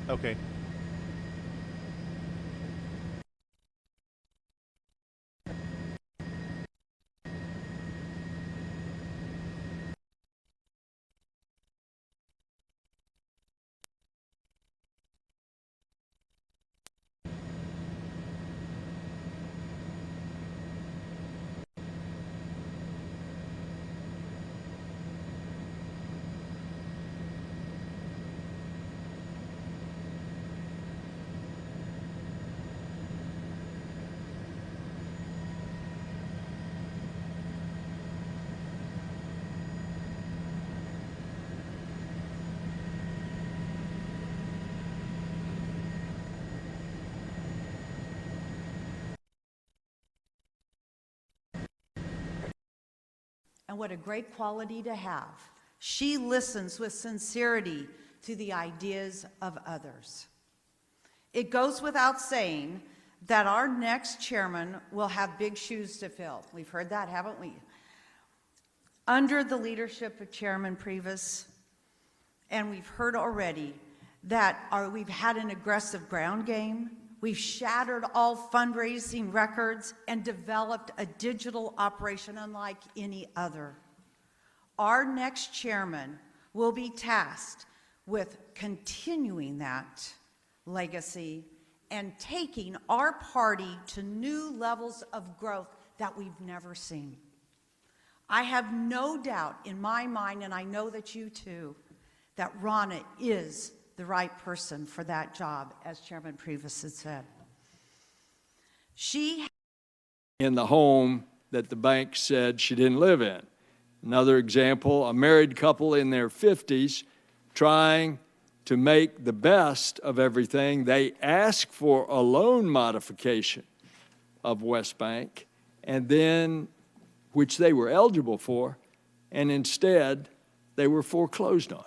Okay. And what a great quality to have. She listens with sincerity to the ideas of others. It goes without saying that our next chairman will have big shoes to fill. We've heard that, haven't we? Under the leadership of Chairman Previs, and we've heard already that we've had an aggressive ground game. We've shattered all fundraising records and developed a digital operation unlike any other. Our next chairman will be tasked with continuing that legacy and taking our party to new levels of growth that we've never seen. I have no doubt in my mind, and I know that you too, that Ronna is the right person for that job, as Chairman Previs had said. She in the home that the bank said she didn't live in. Another example, a married couple in their 50s trying to make the best of everything. They asked for a loan modification of West Bank, and then, which they were eligible for, and instead they were foreclosed on.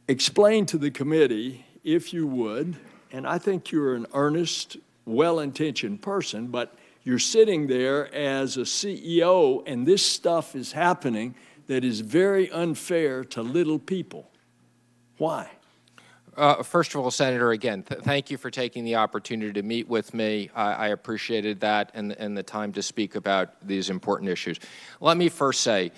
Explain to the committee, if you would, and I think you're an earnest, well-intentioned person, but you're sitting there as a CEO, and this stuff is happening that is very unfair to little people. Why? First of all, Senator, again, thank you for taking the opportunity to meet with me. I appreciated that and the time to speak about these important issues. Let me first say,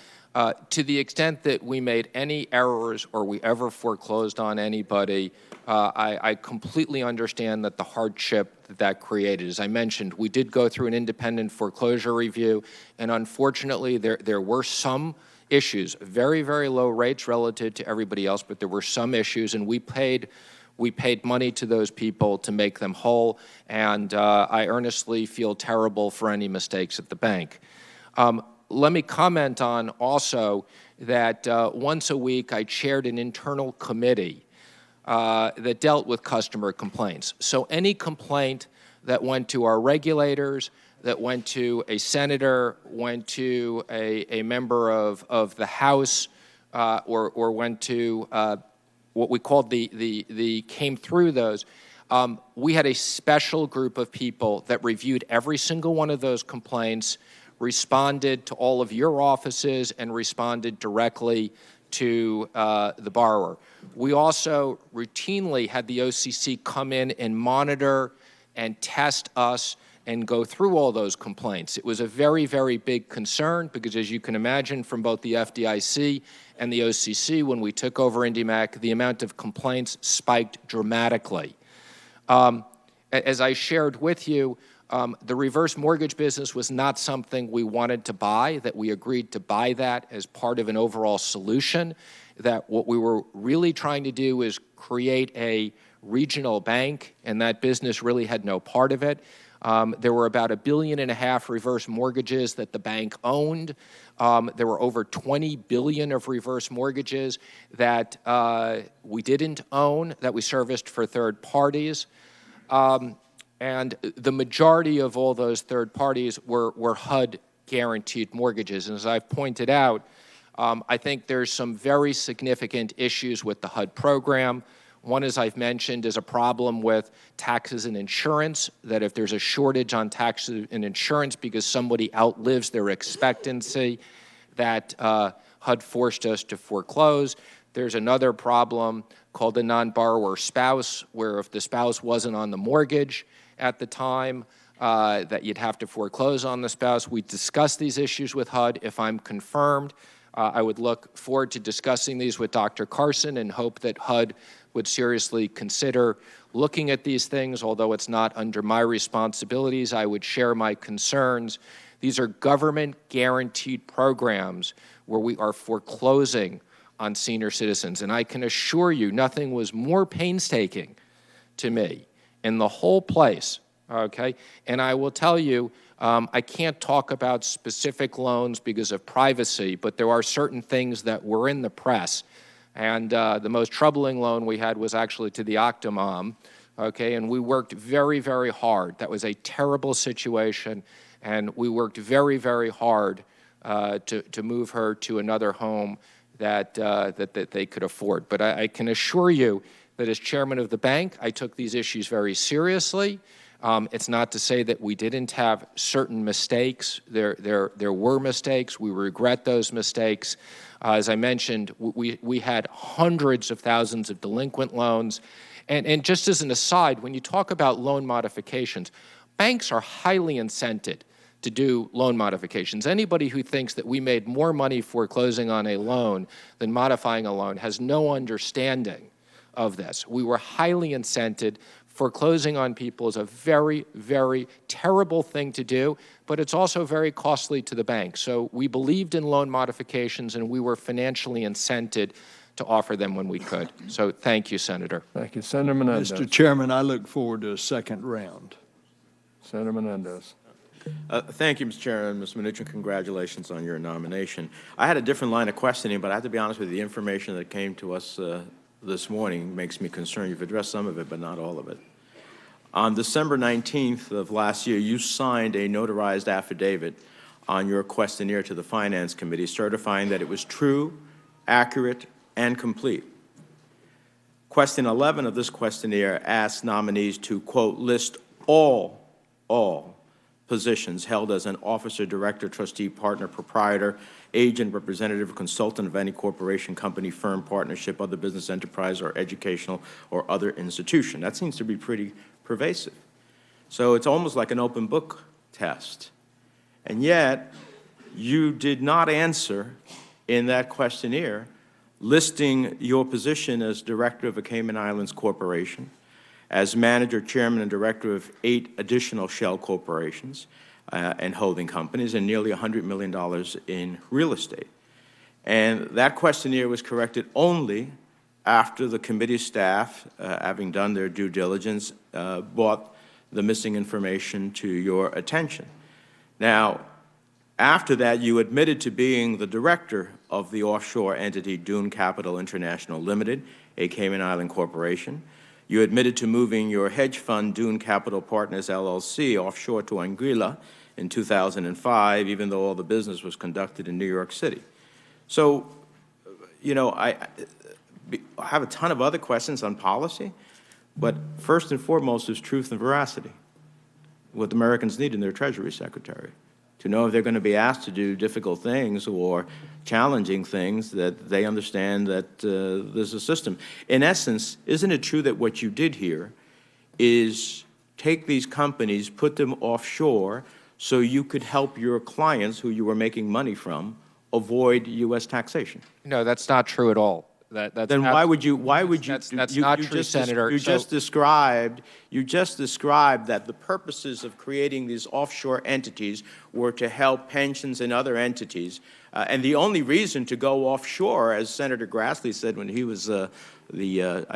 to the extent that we made any errors or we ever foreclosed on anybody, I completely understand that the hardship that created. As I mentioned, we did go through an independent foreclosure review, and unfortunately there were some issues, very, very low rates relative to everybody else, but there were some issues, and we paid We paid money to those people to make them whole, and I earnestly feel terrible for any mistakes at the bank. Let me comment on also that once a week I chaired an internal committee that dealt with customer complaints. So any complaint that went to our regulators, that went to a senator, went to a member of the House, or went to what we called came through those, we had a special group of people that reviewed every single one of those complaints, responded to all of your offices, and responded directly to the borrower. We also routinely had the OCC come in and monitor and test us and go through all those complaints. It was a very, very big concern because, as you can imagine, from both the FDIC and the OCC, when we took over IndyMac, the amount of complaints spiked dramatically. As I shared with you, the reverse mortgage business was not something we wanted to buy, that we agreed to buy that as part of an overall solution, that what we were really trying to do is create a regional bank, and that business really had no part of it. There were about $1.5 billion reverse mortgages that the bank owned. There were over $20 billion of reverse mortgages that we didn't own, that we serviced for third parties. And the majority of all those third parties were HUD-guaranteed mortgages. And as I've pointed out, I think there's some very significant issues with the HUD program. One, as I've mentioned, is a problem with taxes and insurance, that if there's a shortage on taxes and insurance because somebody outlives their expectancy, that HUD forced us to foreclose. There's another problem called the non-borrower spouse, where if the spouse wasn't on the mortgage at the time, that you'd have to foreclose on the spouse. We discussed these issues with HUD. If I'm confirmed, I would look forward to discussing these with Dr. Carson and hope that HUD would seriously consider looking at these things. Although it's not under my responsibilities, I would share my concerns. These are government-guaranteed programs where we are foreclosing on senior citizens. And I can assure you nothing was more painstaking to me in the whole place, okay? And I will tell you, I can't talk about specific loans because of privacy, but there are certain things that were in the press. And the most troubling loan we had was actually to the Octomom, okay? And we worked very, very hard. That was a terrible situation, and we worked very, very hard to move her to another home that they could afford. But I can assure you that as chairman of the bank, I took these issues very seriously. It's not to say that we didn't have certain mistakes. There were mistakes. We regret those mistakes. As I mentioned, we had hundreds of thousands of delinquent loans. And just as an aside, when you talk about loan modifications, banks are highly incented to do loan modifications. Anybody who thinks that we made more money foreclosing on a loan than modifying a loan has no understanding of this. We were highly incented. Foreclosing on people is a very, very terrible thing to do, but it's also very costly to the bank. So we believed in loan modifications, and we were financially incented to offer them when we could. So thank you, Senator. Thank you. Senator Menendez. Mr. Chairman, I look forward to a second round. Senator Menendez. Thank you, Mr. Chairman. Mr. Mnuchin, congratulations on your nomination. I had a different line of questioning, but I have to be honest with you, the information that came to us this morning makes me concerned. You've addressed some of it, but not all of it. On December 19th of last year, you signed a notarized affidavit on your questionnaire to the Finance Committee, certifying that it was true, accurate, and complete. Question 11 of this questionnaire asks nominees to, quote, list all positions held as an officer, director, trustee, partner, proprietor, agent, representative, consultant of any corporation, company, firm, partnership, other business enterprise, or educational or other institution. That seems to be pretty pervasive. So it's almost like an open book test. And yet, you did not answer in that questionnaire listing your position as director of a Cayman Islands corporation, as manager, chairman, and director of 8 additional shell corporations and holding companies, and nearly $100 million in real estate. And that questionnaire was corrected only after the committee staff, having done their due diligence, brought the missing information to your attention. Now, after that, you admitted to being the director of the offshore entity Dune Capital International Limited, a Cayman Island corporation. You admitted to moving your hedge fund, Dune Capital Partners, LLC, offshore to Anguilla in 2005, even though all the business was conducted in New York City. So, you know, I have a ton of other questions on policy, but first and foremost is truth and veracity, what Americans need in their Treasury Secretary, to know if they're going to be asked to do difficult things or challenging things, that they understand that there's a system. In essence, isn't it true that what you did here is take these companies, put them offshore, so you could help your clients, who you were making money from, avoid U.S. taxation? No, that's not true at all. That's then why would you? That's not true, Senator. You just described that the purposes of creating these offshore entities were to help pensions and other entities, and the only reason to go offshore, as Senator Grassley said when he was I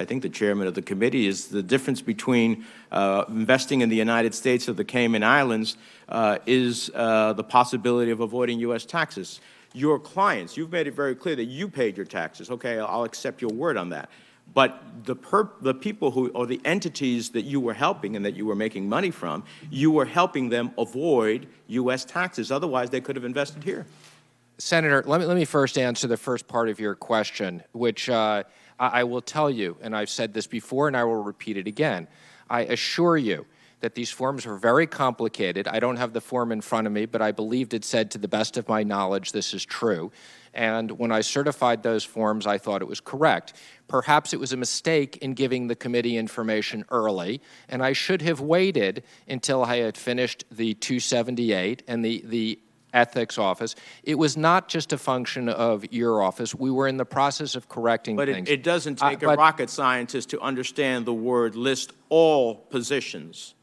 think the chairman of the committee, is the difference between investing in the United States or the Cayman Islands is the possibility of avoiding U.S. taxes. Your clients, you've made it very clear that you paid your taxes. Okay, I'll accept your word on that. But the people who, or the entities that you were helping and that you were making money from, you were helping them avoid U.S. taxes. Otherwise, they could have invested here. Senator, let me first answer the first part of your question, which I will tell you, and I've said this before and I will repeat it again. I assure you that these forms were very complicated. I don't have the form in front of me, but I believed it said, to the best of my knowledge, this is true. And when I certified those forms, I thought it was correct. Perhaps it was a mistake in giving the committee information early, and I should have waited until I had finished the 278 and the ethics office. It was not just a function of your office. We were in the process of correcting things. But it doesn't take a rocket scientist to understand the word list all positions.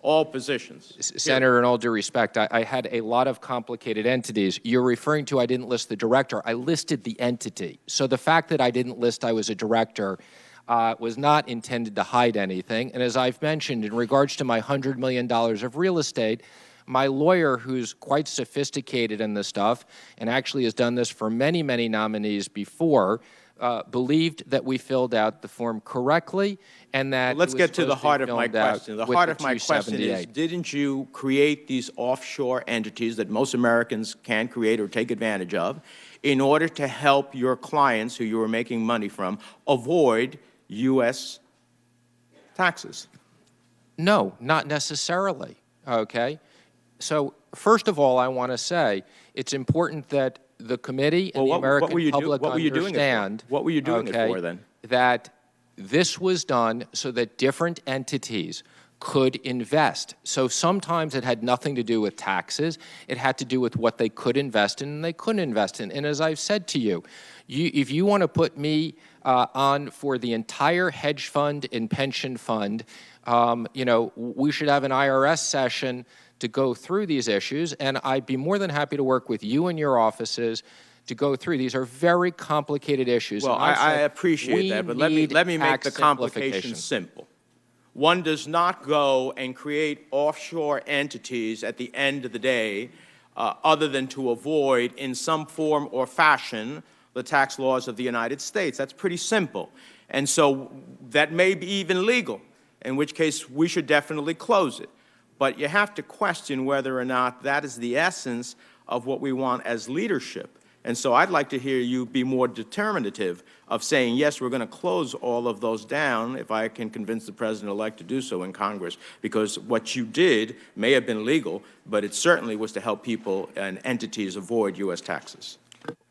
All positions. Senator, in all due respect, I had a lot of complicated entities. You're referring to I didn't list the director. I listed the entity. So the fact that I didn't list I was a director was not intended to hide anything. And as I've mentioned, in regards to my $100 million of real estate, my lawyer, who's quite sophisticated in this stuff and actually has done this for many, many nominees before, believed that we filled out the form correctly and that let's get to the heart of my question. The heart of my question is, didn't you create these offshore entities that most Americans can create or take advantage of in order to help your clients who you were making money from avoid U.S. taxes? No, not necessarily, okay? So first of all, I want to say it's important that the committee and the American public understand what were you doing it for then? That this was done so that different entities could invest. So sometimes it had nothing to do with taxes. It had to do with what they could invest in and they couldn't invest in. And as I've said to you, if you want to put me on for the entire hedge fund and pension fund, you know, we should have an IRS session to go through these issues, and I'd be more than happy to work with you and your offices to go through. These are very complicated issues. Well, I appreciate that, but let me make the complication simple. One does not go and create offshore entities at the end of the day other than to avoid, in some form or fashion, the tax laws of the United States. That's pretty simple. And so that may be even legal, in which case we should definitely close it. But you have to question whether or not that is the essence of what we want as leadership. And so I'd like to hear you be more determinative of saying, yes, we're going to close all of those down, if I can convince the President-elect to do so in Congress, because what you did may have been legal, but it certainly was to help people and entities avoid U.S. taxes.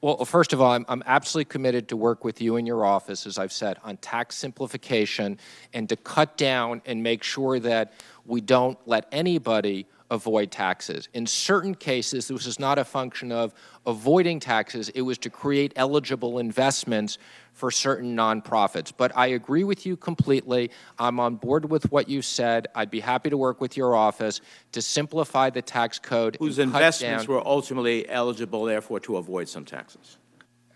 Well, first of all, I'm absolutely committed to work with you and your office, as I've said, on tax simplification and to cut down and make sure that we don't let anybody avoid taxes. In certain cases, this was not a function of avoiding taxes. It was to create eligible investments for certain nonprofits. But I agree with you completely. I'm on board with what you said. I'd be happy to work with your office to simplify the tax code. Whose investments were ultimately eligible, therefore, to avoid some taxes.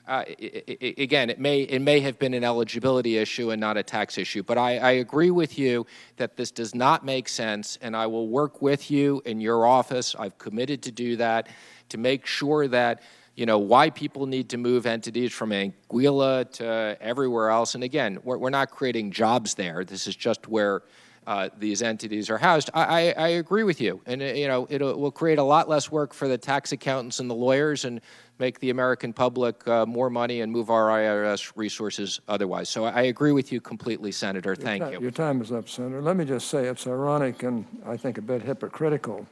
again, it may have been an eligibility issue and not a tax issue, but I agree with you that this does not make sense, and I will work with you in your office. I've committed to do that, to make sure that, you know, why people need to move entities from Anguilla to everywhere else. And again, we're not creating jobs there. This is just where these entities are housed. I agree with you, and you know, it will create a lot less work for the tax accountants and the lawyers, and make the American public more money and move our IRS resources otherwise. So I agree with you completely, Senator. Thank you. Your time is up, Senator. Let me just say it's ironic and I think a bit hypocritical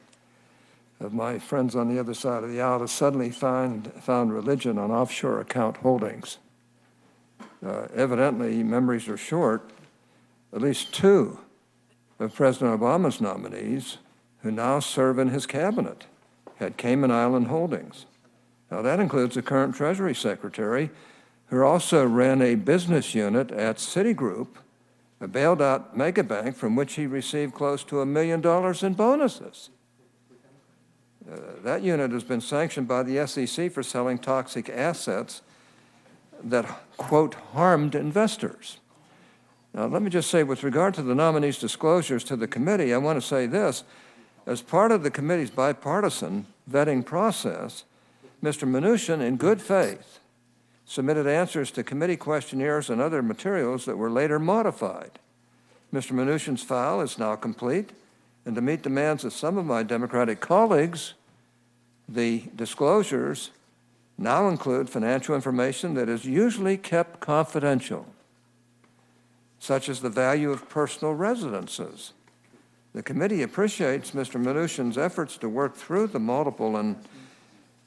of my friends on the other side of the aisle to suddenly found religion on offshore account holdings. Evidently, memories are short. At least two of President Obama's nominees who now serve in his cabinet had Cayman Island holdings. Now, that includes the current Treasury Secretary, who also ran a business unit at Citigroup, a bailed-out megabank from which he received close to $1 million in bonuses. That unit has been sanctioned by the SEC for selling toxic assets that, quote, harmed investors. Now, let me just say, with regard to the nominees' disclosures to the committee, I want to say this. As part of the committee's bipartisan vetting process, Mr. Mnuchin, in good faith, submitted answers to committee questionnaires and other materials that were later modified. Mr. Mnuchin's file is now complete, and to meet demands of some of my Democratic colleagues, the disclosures now include financial information that is usually kept confidential, such as the value of personal residences. The committee appreciates Mr. Mnuchin's efforts to work through the multiple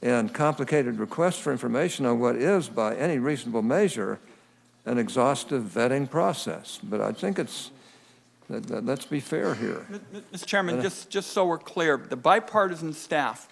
and complicated requests for information on what is, by any reasonable measure, an exhaustive vetting process. But I think it's, let's be fair here. Mr. Chairman, just so we're clear, the bipartisan staff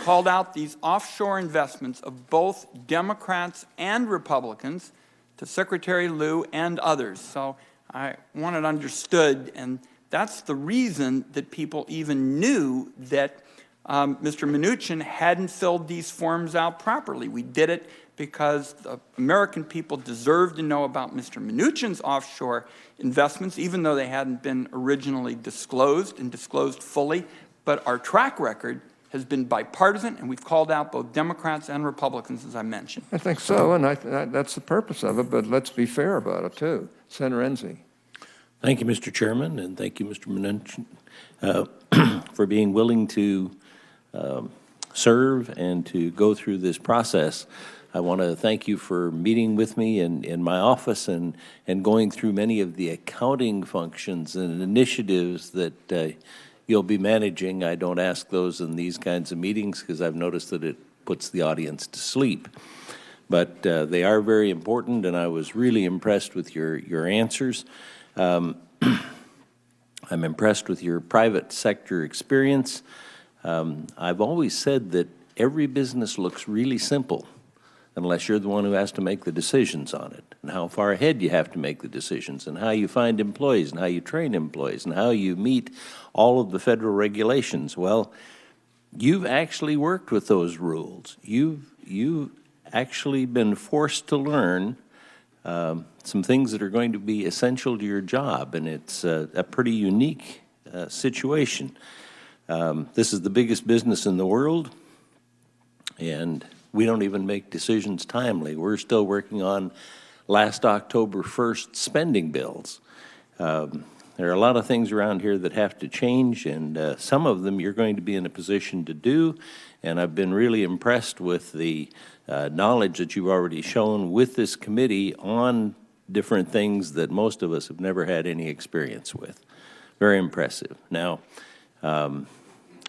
called out these offshore investments of both Democrats and Republicans to Secretary Lew and others. So I want it understood, and that's the reason that people even knew that Mr. Mnuchin hadn't filled these forms out properly. We did it because the American people deserve to know about Mr. Mnuchin's offshore investments, even though they hadn't been originally disclosed and disclosed fully. But our track record has been bipartisan, and we've called out both Democrats and Republicans, as I mentioned. I think so, and that's the purpose of it, but let's be fair about it, too. Senator Enzi. Thank you, Mr. Chairman, and thank you, Mr. Mnuchin, for being willing to serve and to go through this process. I want to thank you for meeting with me in my office and going through many of the accounting functions and initiatives that you'll be managing. I don't ask those in these kinds of meetings because I've noticed that it puts the audience to sleep. But they are very important, and I was really impressed with your answers. I'm impressed with your private sector experience. I've always said that every business looks really simple unless you're the one who has to make the decisions on it, and how far ahead you have to make the decisions, and how you find employees, and how you train employees, and how you meet all of the federal regulations. Well, you've actually worked with those rules. You've actually been forced to learn some things that are going to be essential to your job, and it's a pretty unique situation. This is the biggest business in the world, and we don't even make decisions timely. We're still working on last October 1st spending bills. There are a lot of things around here that have to change, and some of them you're going to be in a position to do, and I've been really impressed with the knowledge that you've already shown with this committee on different things that most of us have never had any experience with. Very impressive. Now,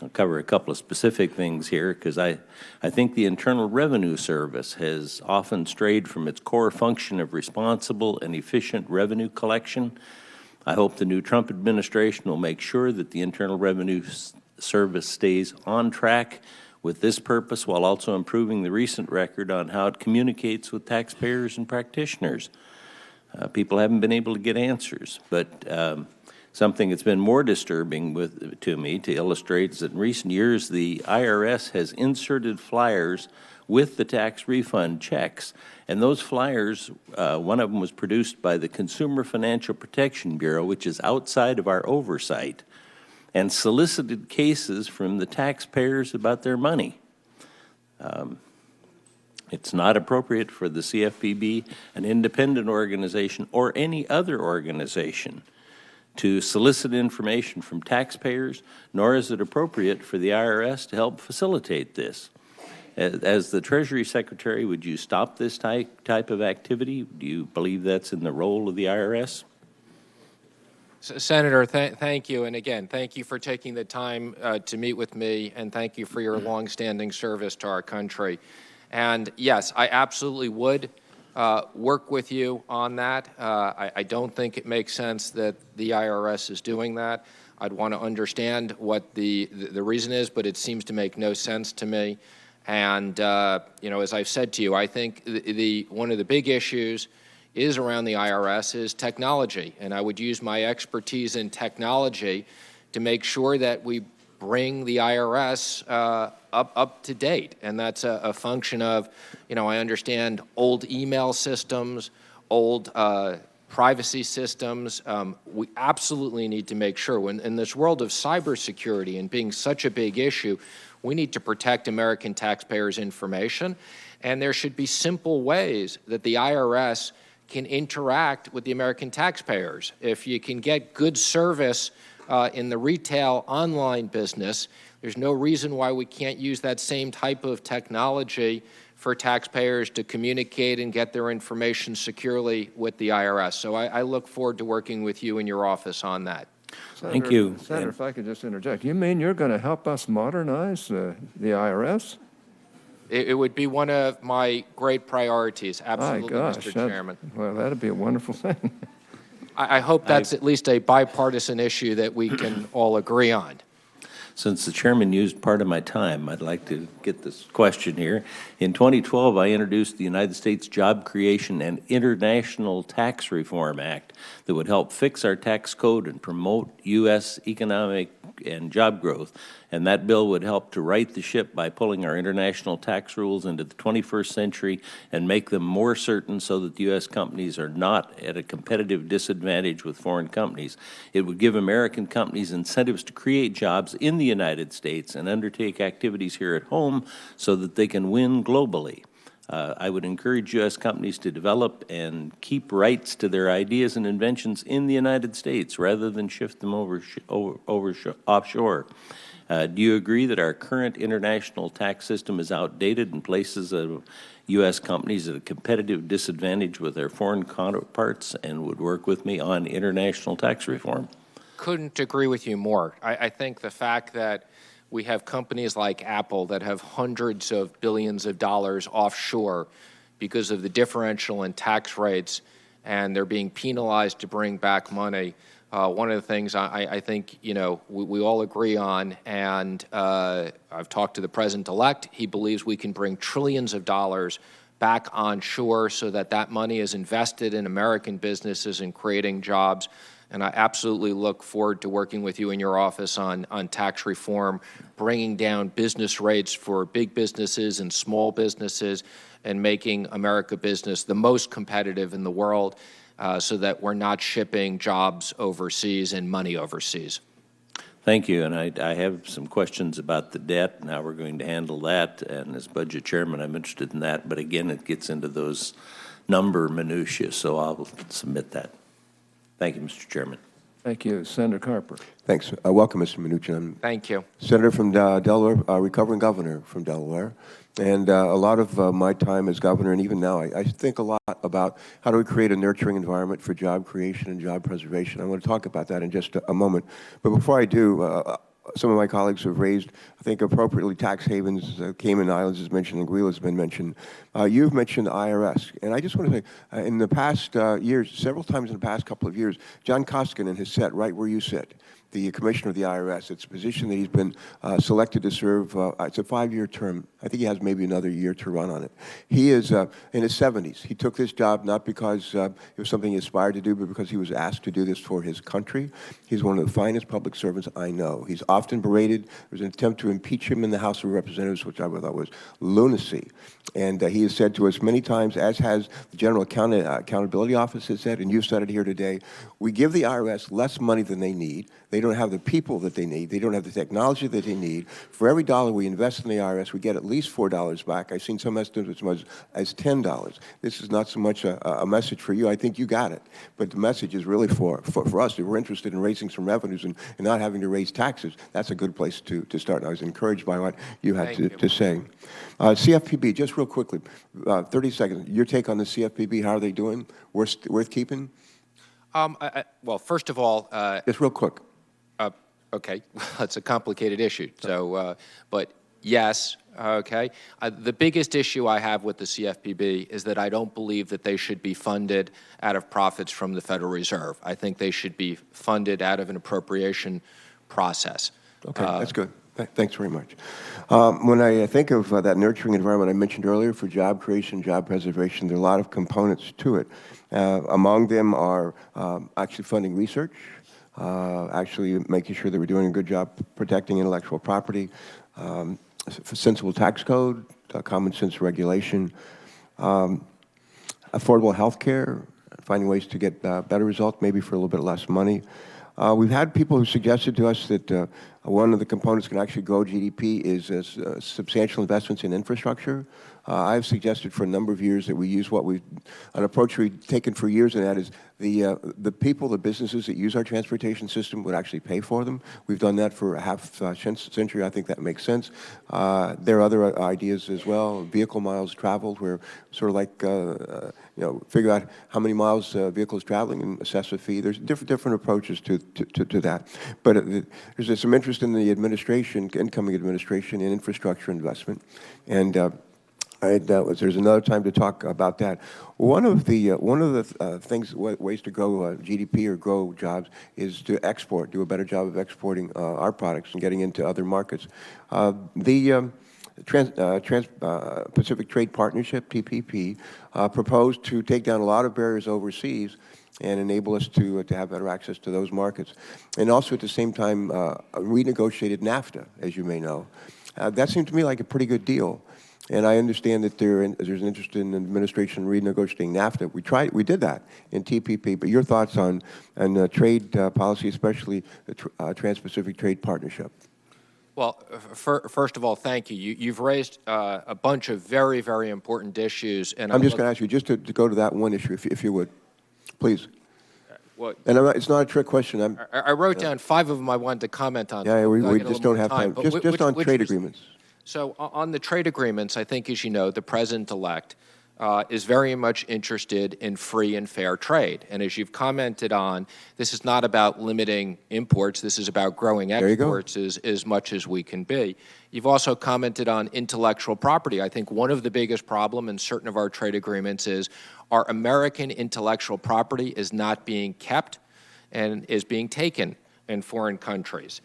I'll cover a couple of specific things here because I think the Internal Revenue Service has often strayed from its core function of responsible and efficient revenue collection. I hope the new Trump administration will make sure that the Internal Revenue Service stays on track with this purpose while also improving the recent record on how it communicates with taxpayers and practitioners. People haven't been able to get answers, but Something that's been more disturbing to me to illustrate is that in recent years, the IRS has inserted flyers with the tax refund checks. And those flyers, one of them was produced by the Consumer Financial Protection Bureau, which is outside of our oversight, and solicited cases from the taxpayers about their money. It's not appropriate for the CFPB, an independent organization, or any other organization to solicit information from taxpayers, nor is it appropriate for the IRS to help facilitate this. As the Treasury Secretary, would you stop this type of activity? Do you believe that's in the role of the IRS? Senator, thank you. And again, thank you for taking the time to meet with me, and thank you for your longstanding service to our country. And yes, I absolutely would work with you on that. I don't think it makes sense that the IRS is doing that. I'd want to understand what the reason is, but it seems to make no sense to me. And, as I've said to you, I think one of the big issues is around the IRS is technology. And I would use my expertise in technology to make sure that we bring the IRS up to date. And that's a function of, I understand old email systems, old privacy systems. We absolutely need to make sure, in this world of cybersecurity and being such a big issue, we need to protect American taxpayers' information. And there should be simple ways that the IRS can interact with the American taxpayers. If you can get good service in the retail online business, there's no reason why we can't use that same type of technology for taxpayers to communicate and get their information securely with the IRS. So I look forward to working with you in your office on that. Thank you. Senator, if I could just interject, you mean you're going to help us modernize the IRS? It would be one of my great priorities, absolutely, My gosh, Mr. Chairman. Well, that'd be a wonderful thing. I hope that's at least a bipartisan issue that we can all agree on. Since the chairman used part of my time, I'd like to get this question here. In 2012, I introduced the United States Job Creation and International Tax Reform Act that would help fix our tax code and promote U.S. economic and job growth. And that bill would help to right the ship by pulling our international tax rules into the 21st century and make them more certain so that the U.S. companies are not at a competitive disadvantage with foreign companies. It would give American companies incentives to create jobs in the United States and undertake activities here at home so that they can win globally. I would encourage U.S. companies to develop and keep rights to their ideas and inventions in the United States rather than shift them offshore. Do you agree that our current international tax system is outdated and places U.S. companies at a competitive disadvantage with their foreign counterparts, and would work with me on international tax reform? Couldn't agree with you more. I think the fact that we have companies like Apple that have hundreds of billions of dollars offshore because of the differential in tax rates, and they're being penalized to bring back money. One of the things I think, we all agree on, and I've talked to the President-elect. He believes we can bring trillions of dollars back onshore so that that money is invested in American businesses and creating jobs. And I absolutely look forward to working with you in your office on tax reform, bringing down business rates for big businesses and small businesses, and making America business the most competitive in the world so that we're not shipping jobs overseas and money overseas. Thank you, and I have some questions about the debt and how we're going to handle that, and as Budget Chairman, I'm interested in that, but again, it gets into those number minutiae, so I'll submit that. Thank you, Mr. Chairman. Thank you. Senator Carper. Thanks. Welcome, Mr. Mnuchin. Thank you. Senator from Delaware, recovering governor from Delaware. And a lot of my time as governor, and even now, I think a lot about how do we create a nurturing environment for job creation and job preservation. I want to talk about that in just a moment. But before I do, some of my colleagues have raised, I think appropriately, tax havens. Cayman Islands is mentioned, Anguilla has been mentioned. You've mentioned the IRS. And I just want to say, in the past years, several times in the past couple of years, John Koskinen has sat right where you sit. the commissioner of the IRS. It's a position that he's been selected to serve. It's a 5-year term. I think he has maybe another year to run on it. He is in his 70s. He took this job not because it was something he aspired to do, but because he was asked to do this for his country. He's one of the finest public servants I know. He's often berated. There was an attempt to impeach him in the House of Representatives, which I thought was lunacy. And he has said to us many times, as has the General Accountability Office has said, and you've said it here today, we give the IRS less money than they need. They don't have the people that they need. They don't have the technology that they need. For every dollar we invest in the IRS, we get at least $4 back. I've seen some estimates as much as $10. This is not so much a message for you. I think you got it. But the message is really for us. If we're interested in raising some revenues and not having to raise taxes, that's a good place to start. And I was encouraged by what you had to say. CFPB, just real quickly, 30 seconds. Your take on the CFPB, how are they doing? Worth keeping? Well, first of all... just real quick. Okay, it's a complicated issue. So, but yes, okay. The biggest issue I have with the CFPB is that I don't believe that they should be funded out of profits from the Federal Reserve. I think they should be funded out of an appropriation process. Okay, that's good. Thanks very much. When I think of that nurturing environment I mentioned earlier for job creation, job preservation, there are a lot of components to it. Among them are actually funding research, actually making sure that we're doing a good job protecting intellectual property, sensible tax code, common sense regulation, affordable health care, finding ways to get better results, maybe for a little bit less money. We've had people who suggested to us that one of the components can actually grow GDP is substantial investments in infrastructure. I've suggested for a number of years that we use an approach we've taken for years, and that is the people, the businesses that use our transportation system would actually pay for them. We've done that for a half century. I think that makes sense. There are other ideas as well. Vehicle miles traveled, where sort of like figure out how many miles a vehicle is traveling and assess a fee. There's different approaches to that. But there's some interest in the incoming administration, in infrastructure investment, and there's another time to talk about that. One of the ways to grow GDP or grow jobs is to export, do a better job of exporting our products and getting into other markets. The Trans-Pacific Trade Partnership, TPP, proposed to take down a lot of barriers overseas and enable us to have better access to those markets. And also at the same time, renegotiated NAFTA, as you may know. That seemed to me like a pretty good deal. And I understand that there's an interest in the administration renegotiating NAFTA. We did that in TPP. But your thoughts on trade policy, especially the Trans-Pacific Trade Partnership? Well, first of all, thank you. You've raised a bunch of very, very important issues. And I'm just going to ask you just to go to that one issue, if you would, please. Well, and it's not a trick question. I wrote down 5 of them I wanted to comment on. Yeah, we just don't have time. Just on trade agreements. So on the trade agreements, I think, as you know, the president-elect is very much interested in free and fair trade. And as you've commented on, this is not about limiting imports. This is about growing exports as much as we can be. You've also commented on intellectual property. I think one of the biggest problems in certain of our trade agreements is our American intellectual property is not being kept and is being taken in foreign countries.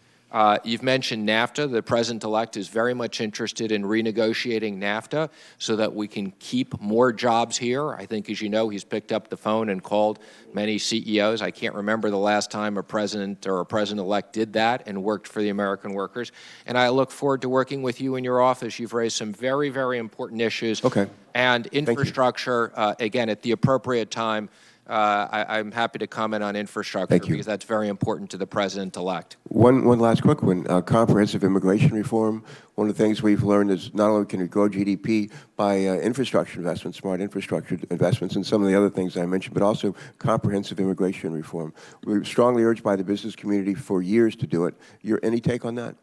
You've mentioned NAFTA. The president-elect is very much interested in renegotiating NAFTA so that we can keep more jobs here. I think, as you know, he's picked up the phone and called many CEOs. I can't remember the last time a president or a president-elect did that and worked for the American workers. And I look forward to working with you in your office. You've raised some very, very important issues. Okay. And infrastructure, again, at the appropriate time. I'm happy to comment on infrastructure because that's very important to the president-elect. One last quick one, comprehensive immigration reform. One of the things we've learned is not only can we grow GDP by infrastructure investments, smart infrastructure investments, and some of the other things I mentioned, but also comprehensive immigration reform. We were strongly urged by the business community for years to do it. Any take on that?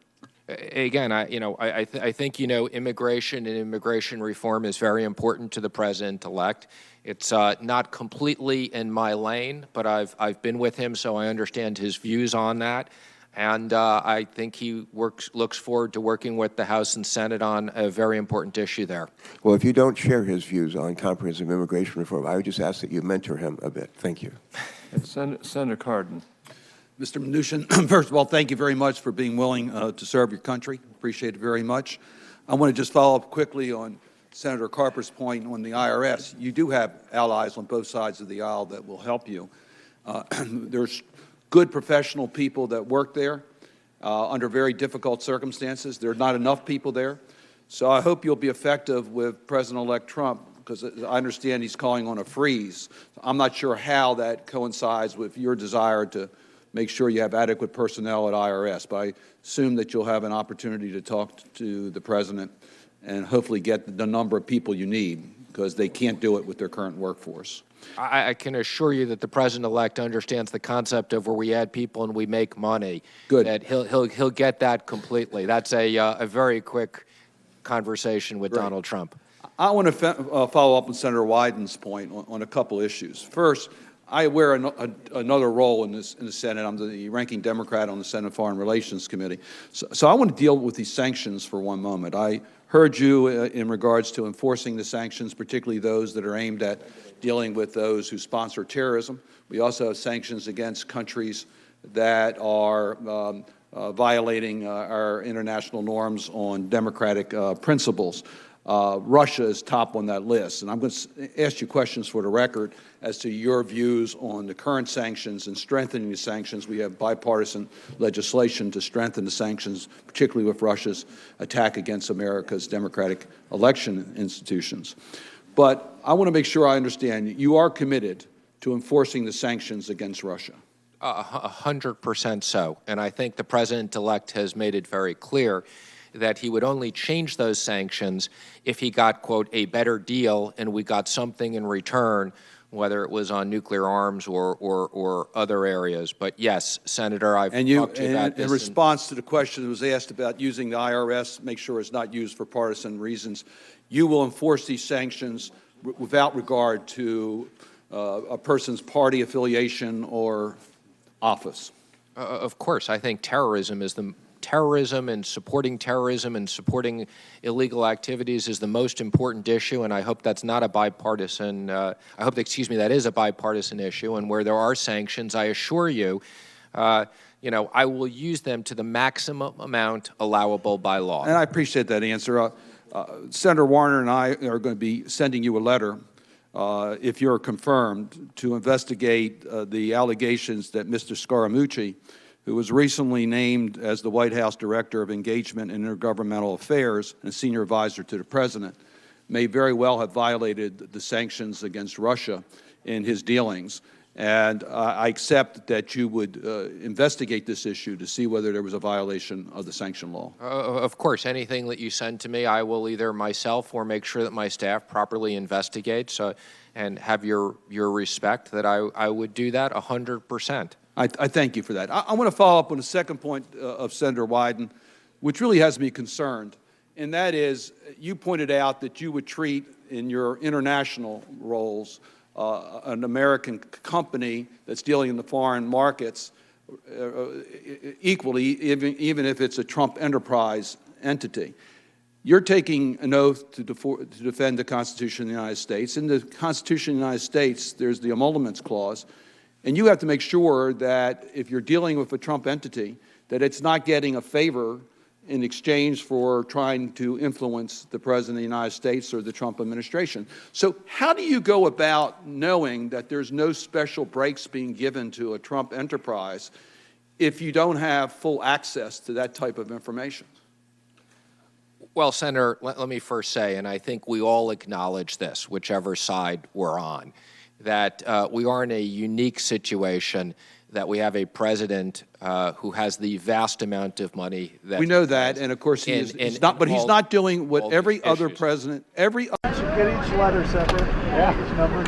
Again, I think immigration and immigration reform is very important to the president-elect. It's not completely in my lane, but I've been with him, so I understand his views on that. And I think he looks forward to working with the House and Senate on a very important issue there. Well, if you don't share his views on comprehensive immigration reform, I would just ask that you mentor him a bit. Thank you. Senator Cardin. Mr. Mnuchin, first of all, thank you very much for being willing to serve your country. Appreciate it very much. I want to just follow up quickly on Senator Carper's point on the IRS. You do have allies on both sides of the aisle that will help you. There's good professional people that work there under very difficult circumstances. There are not enough people there. So I hope you'll be effective with President-elect Trump, because I understand he's calling on a freeze. I'm not sure how that coincides with your desire to make sure you have adequate personnel at IRS, but I assume that you'll have an opportunity to talk to the President and hopefully get the number of people you need, because they can't do it with their current workforce. I can assure you that the President-elect understands the concept of where we add people and we make money. Good. That he'll get that completely. That's a very quick conversation with Great. Donald Trump. I want to follow up on Senator Wyden's point on a couple issues. First, I wear another role in the Senate. I'm the ranking Democrat on the Senate Foreign Relations Committee. So I want to deal with these sanctions for one moment. I heard you in regards to enforcing the sanctions, particularly those that are aimed at dealing with those who sponsor terrorism. We also have sanctions against countries that are violating our international norms on democratic principles. Russia is top on that list. And I'm going to ask you questions for the record as to your views on the current sanctions and strengthening the sanctions. We have bipartisan legislation to strengthen the sanctions, particularly with Russia's attack against America's democratic election institutions. But I want to make sure I understand you are committed to enforcing the sanctions against Russia. 100% so. And I think the President-elect has made it very clear that he would only change those sanctions if he got, quote, a better deal and we got something in return, whether it was on nuclear arms or other areas. But yes, Senator, I've talked to you about this. In response to the question that was asked about using the IRS, make sure it's not used for partisan reasons, you will enforce these sanctions without regard to a person's party affiliation or office. Of course, I think terrorism and supporting illegal activities is the most important issue, and I hope that's not a bipartisan, that is a bipartisan issue, and where there are sanctions, I assure you, I will use them to the maximum amount allowable by law. And I appreciate that answer. Senator Warner and I are going to be sending you a letter, if you're confirmed, to investigate the allegations that Mr. Scaramucci, who was recently named as the White House Director of Engagement and Intergovernmental Affairs and Senior Advisor to the President, may very well have violated the sanctions against Russia in his dealings. And I accept that you would investigate this issue to see whether there was a violation of the sanction law. Of course, anything that you send to me, I will either myself or make sure that my staff properly investigates and have your respect that I would do that 100%. I thank you for that. I want to follow up on the second point of Senator Wyden, which really has me concerned, and that is you pointed out that you would treat in your international roles an American company that's dealing in the foreign markets equally, even if it's a Trump enterprise entity. You're taking an oath to defend the Constitution of the United States. In the Constitution of the United States, there's the Emoluments Clause, and you have to make sure that if you're dealing with a Trump entity, that it's not getting a favor in exchange for trying to influence the President of the United States or the Trump administration. So how do you go about knowing that there's no special breaks being given to a Trump enterprise if you don't have full access to that type of information? Well, Senator, let me first say, and I think we all acknowledge this, whichever side we're on, that we are in a unique situation that we have a president who has the vast amount of money that we know that, and of course he's not. But he's not doing what every other president, Get each letter separate. Yeah. Each number.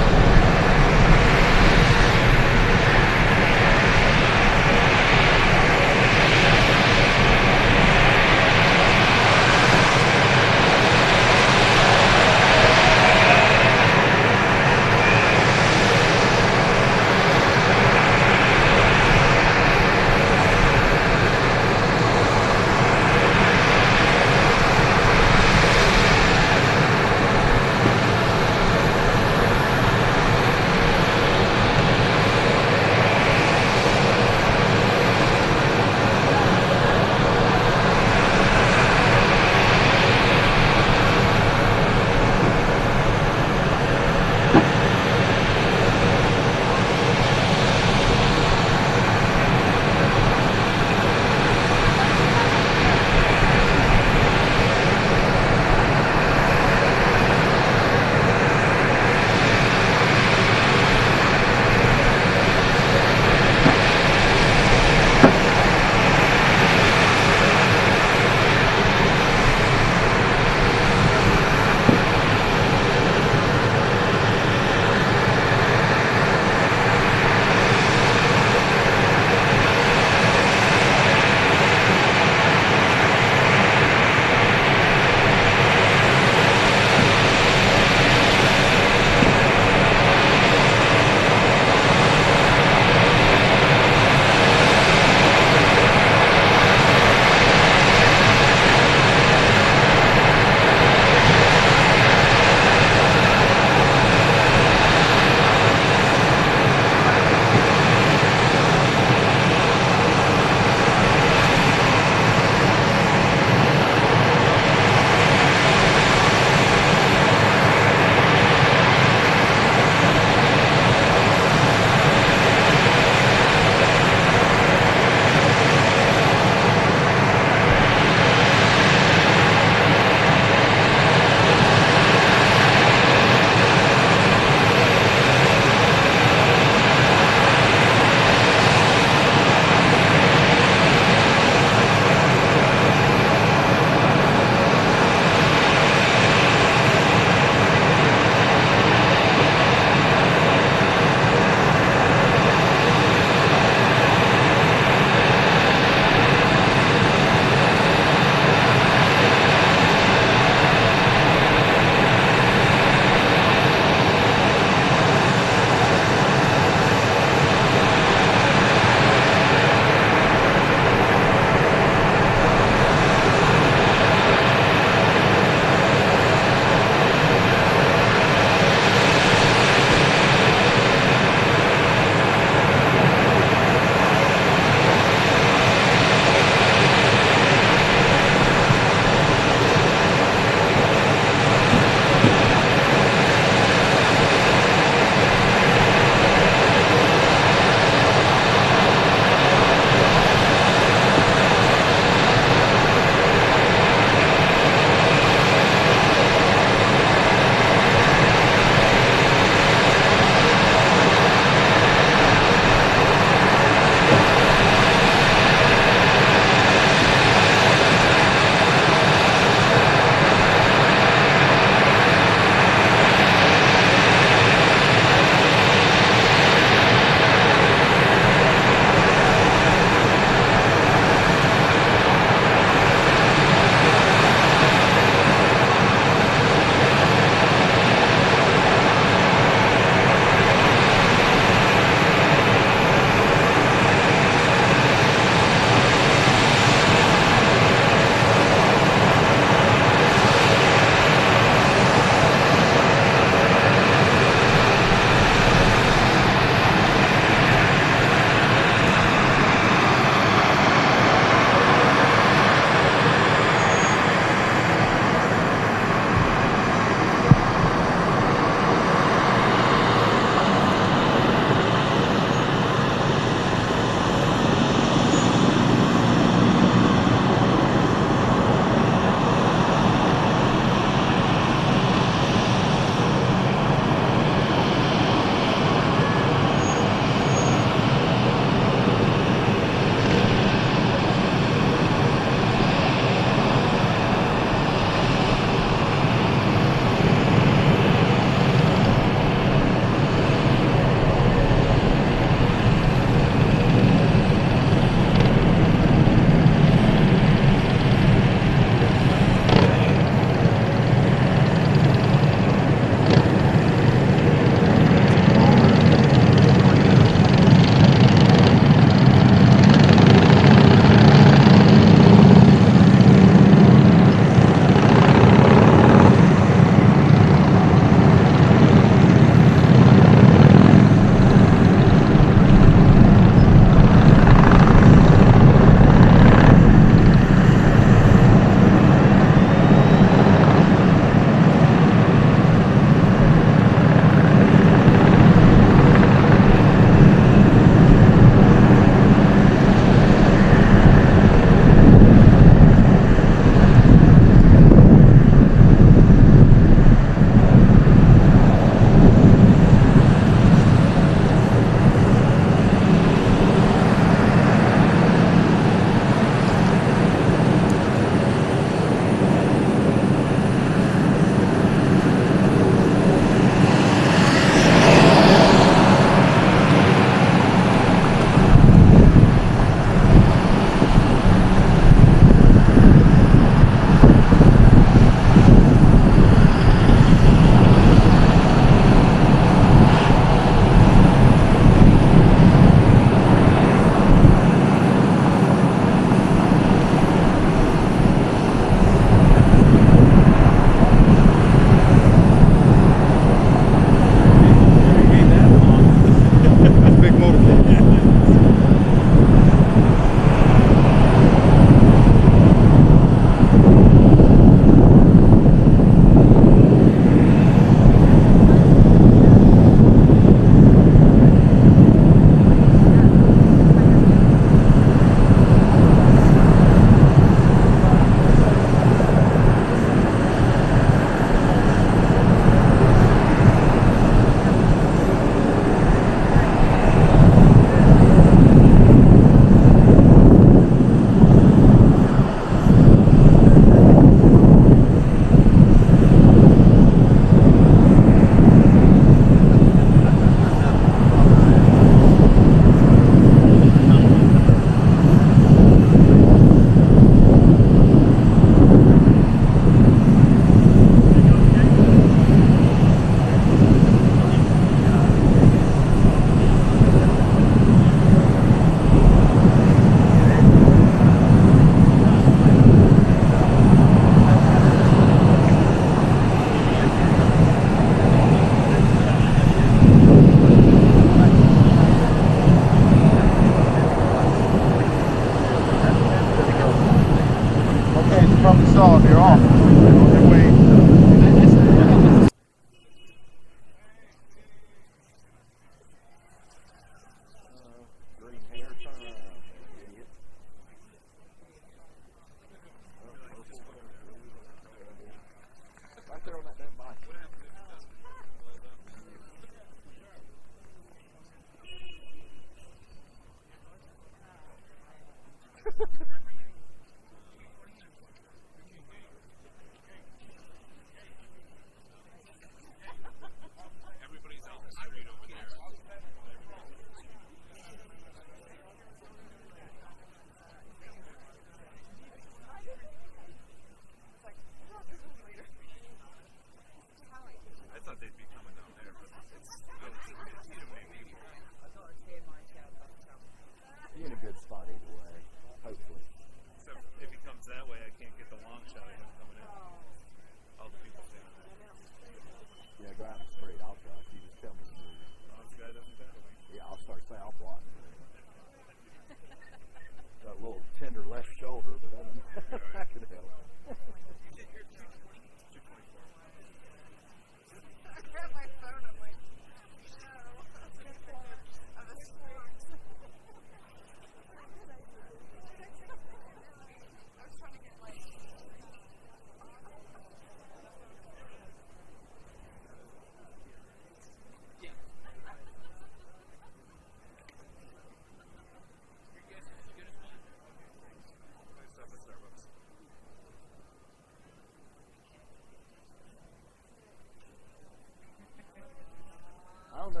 no.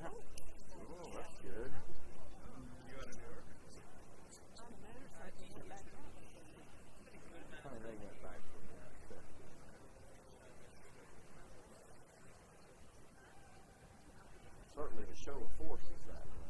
Oh, that's good. Certainly the show of force is that way.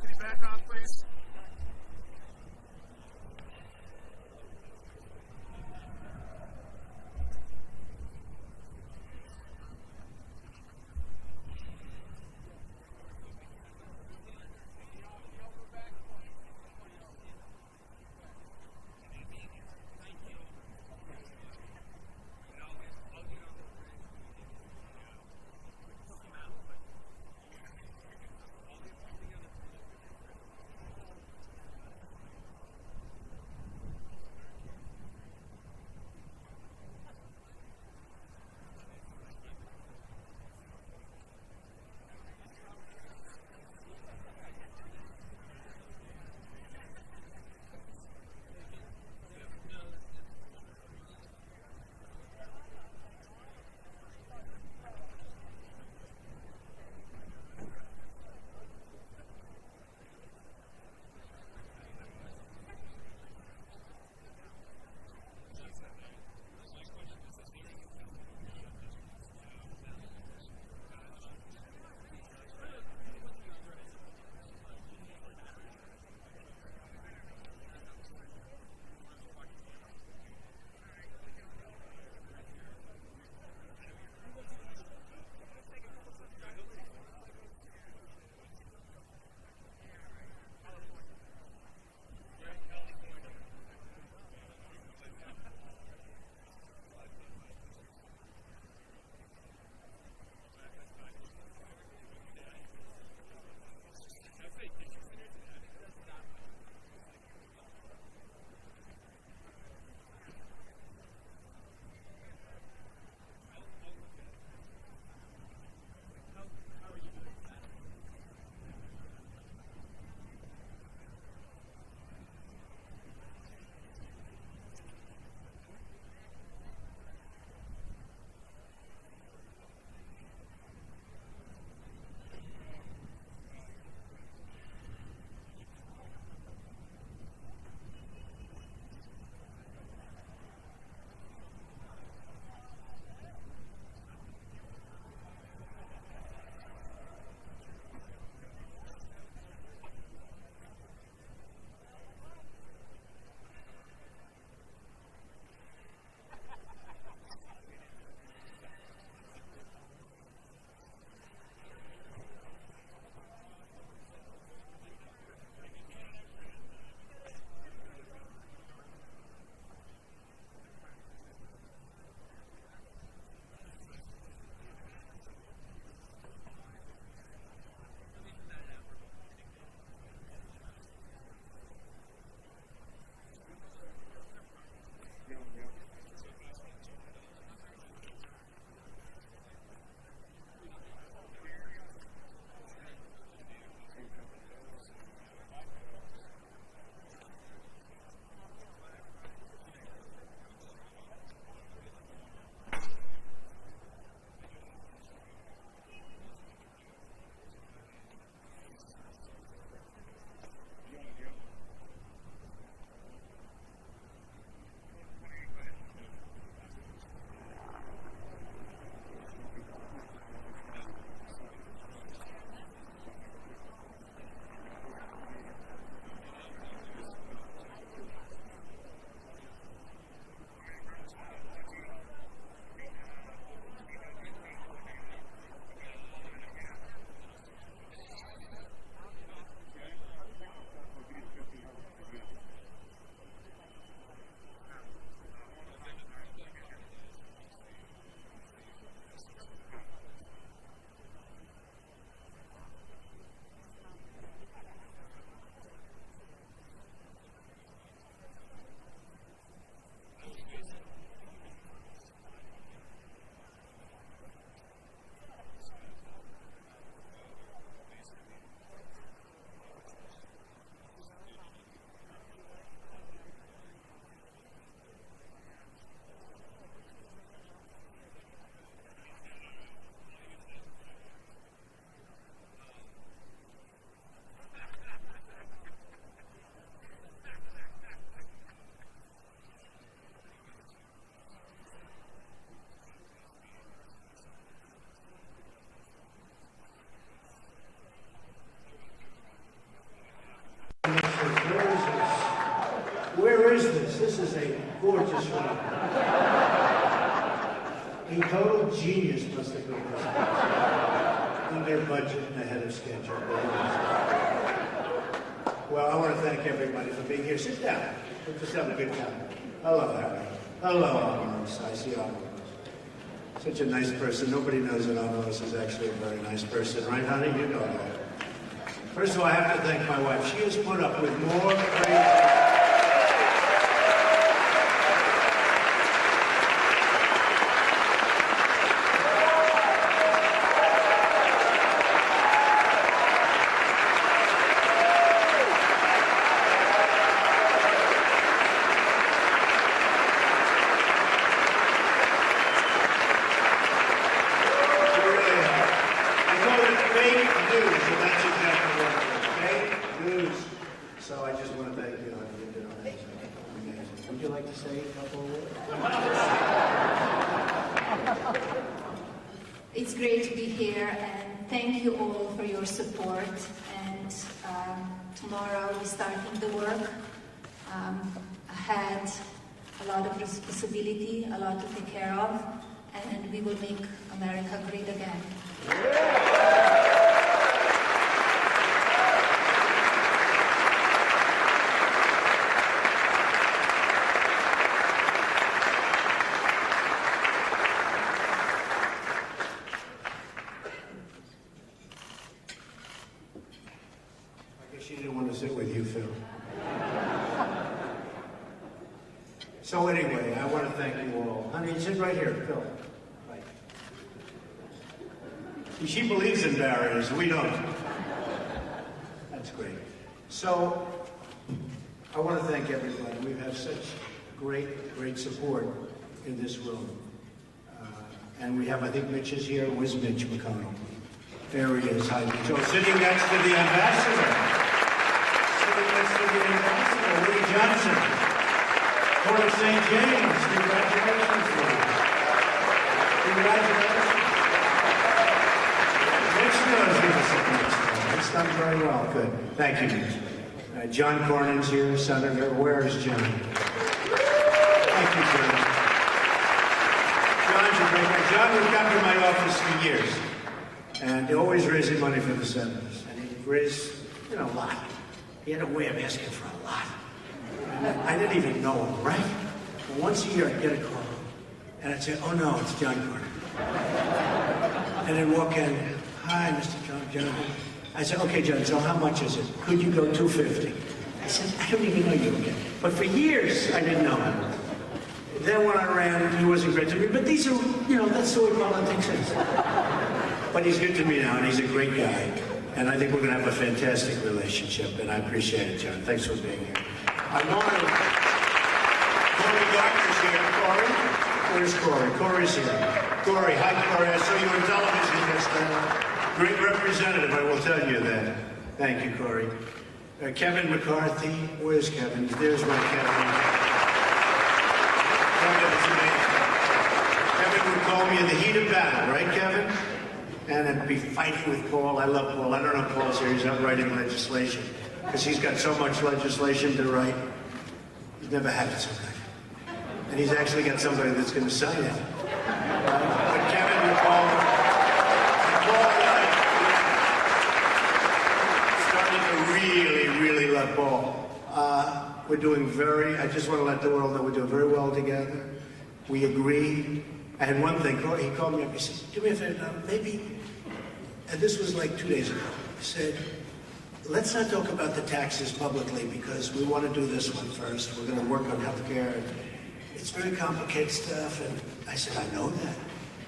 Can you back off, please? this is a gorgeous room. A total genius must have built this house. Under budget and ahead of schedule. Well, I want to thank everybody for being here. Sit down. Let's just have a good time. Hello, Harry. Hello, Amos. I see Amos. Such a nice person. Nobody knows that Amos is actually a very nice person, right, honey? You know that. First of all, I have to thank my wife. She has put up with more crazy... It's great to be here, and thank you all for your support. And tomorrow we're starting the work. I had a lot of responsibility, a lot to take care of, and we will make America great again. She didn't want to sit with you, Phil. So anyway, I want to thank you all. Honey, sit right here, Phil. Right. She believes in barriers. We don't. That's great. So I want to thank everybody. We've had such great support in this room. And we have, I think Mitch is here. Where's Mitch McConnell? There he is. Hi, Mitch. Oh, sitting next to the ambassador. Lee Johnson, Port of St. James, congratulations, Lee. Congratulations. Mitch knows give us a nice. It's done very well. Good. Thank you, Mitch. John Cornyn's here, Senator. Where is John? Thank you, John. John's a great guy. John would come to my office for years, and always raising money for the senators. And he raised, a lot. He had a way of asking for a lot. I didn't even know him, right? But once a year, I'd get a call, and I'd say, oh no, it's John Cornyn. And I'd walk in, hi, Mr. John. I said, okay, John, so how much is it? Could you go $250? I said, I don't even know you again. But for years, I didn't know him. Then when I ran, he wasn't great to me. But these are, that's the way politics is. But he's good to me now, and he's a great guy. And I think we're going to have a fantastic relationship, and I appreciate it, John. Thanks for being here. I want to... Cory Gardner's here. Cory? Where's Cory? Cory's here. Cory, hi, Cory. I saw you on television yesterday. Great representative, I will tell you that. Thank you, Cory. Kevin McCarthy. Where's Kevin? There's my Kevin. Kevin would call me in the heat of battle, right, Kevin? And I'd be fighting with Paul. I love Paul. I don't know if Paul's here. He's out writing legislation because he's got so much legislation to write. He's never had it so good. And he's actually got somebody that's going to sign it. But Kevin and Paul starting to really love Paul. We're doing I just want to let the world know we're doing very well together. We agree. I had one thing, he called me up, he said, do me a favor, maybe, and this was like 2 days ago, he said, let's not talk about the taxes publicly because we want to do this one first. We're going to work on health care. It's very complicated stuff, and I said, I know that.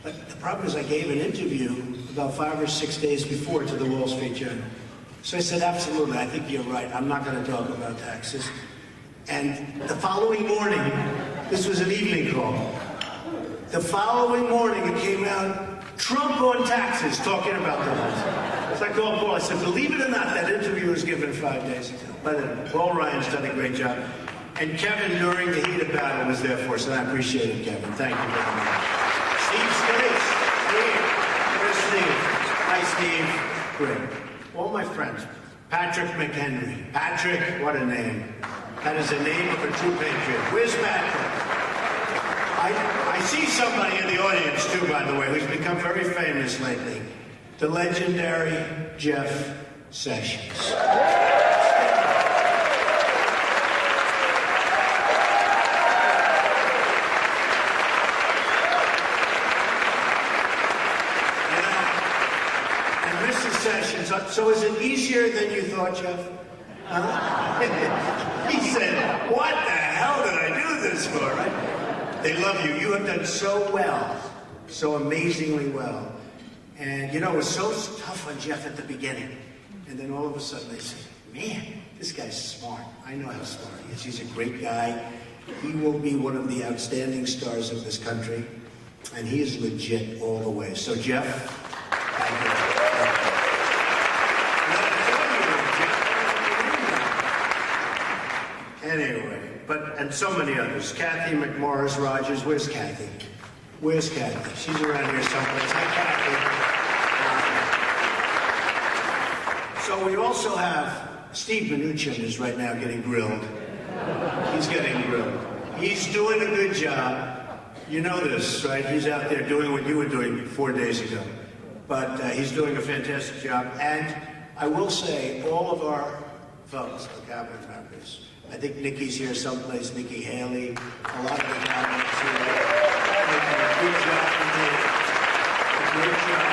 But the problem is I gave an interview about 5 or 6 days before to the Wall Street Journal. So I said, absolutely, I think you're right. I'm not going to talk about taxes. And the following morning, this was an evening call. The following morning, it came out, Trump on taxes, talking about the house. So I called Paul, I said, believe it or not, that interview was given 5 days ago. But Paul Ryan's done a great job. And Kevin, during the heat of battle, was there for us, and I appreciate it, Kevin. Thank you very much. Steve Scalise. Steve. Where's Steve? Great. All my friends. Patrick McHenry. Patrick, what a name. That is the name of a true patriot. Where's Patrick? I see somebody in the audience, too, by the way, who's become very famous lately. The legendary Jeff Sessions. And Mr. Sessions, so is it easier than you thought, Jeff? Huh? He said, what the hell did I do this for, right? They love you. You have done so well, so amazingly well. And, you know, it was so tough on Jeff at the beginning. And then all of a sudden they said, man, this guy's smart. I know how smart he is. He's a great guy. He will be one of the outstanding stars of this country. And he is legit all the way. So, Jeff, thank you. Anyway, and so many others. Kathy McMorris Rogers. Where's Kathy? Where's Kathy? She's around here someplace. Hi, Kathy. So we also have Steve Mnuchin is right now getting grilled. He's getting grilled. He's doing a good job. You know this, right? He's out there doing what you were doing 4 days ago. But he's doing a fantastic job. And I will say, all of our folks, the cabinet members, I think Nikki's here someplace, Nikki Haley, a lot of the cabinets here, making a good job today. A great job.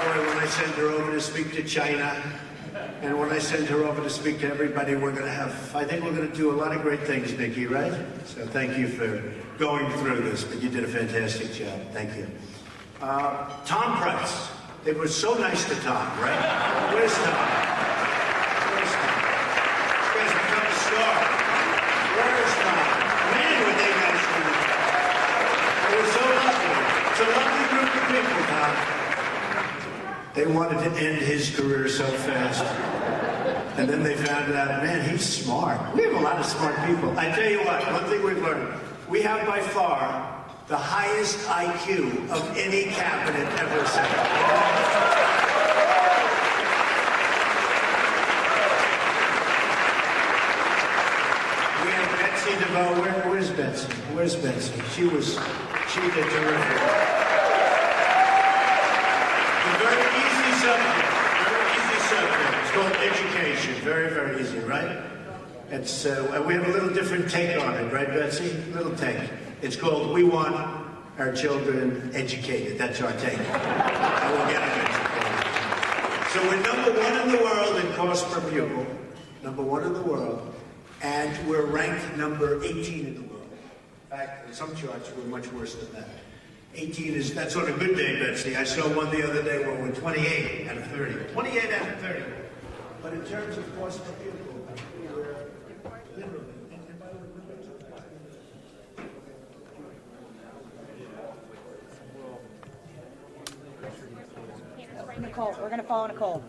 Boy, when I send her over to speak to China, and when I send her over to speak to everybody, I think we're going to do a lot of great things, Nikki, right? So thank you for going through this, but you did a fantastic job. Thank you. Tom Price. They were so nice to Tom, right? Where's Tom? Where's Tom? This guy's become a star. Where's Tom? Man, were they nice to me. They were so lovely. It's a lovely group of people, Tom. They wanted to end his career so fast. And then they found out, man, he's smart. We have a lot of smart people. I tell you what, one thing we've learned, we have by far the highest IQ of any cabinet ever assembled. We have Betsy DeVoe. Where's Betsy? Where's Betsy? She did terrific. A very easy subject. Very easy subject. It's called education. Very, very easy, right? It's we have a little different take on it, right, Betsy? A little take. It's called We Want Our Children Educated. That's our take. I will get them educated. So we're #1 in the world in cost per pupil. #1 in the world. And we're ranked number 18 in the world. In fact, in some charts, we're much worse than that. 18 that's on a good day, Betsy. I saw one the other day where we're 28 out of 30. 28 out of 30. But in terms of cost per pupil, we're literally. Nicole, we're going to follow Nicole.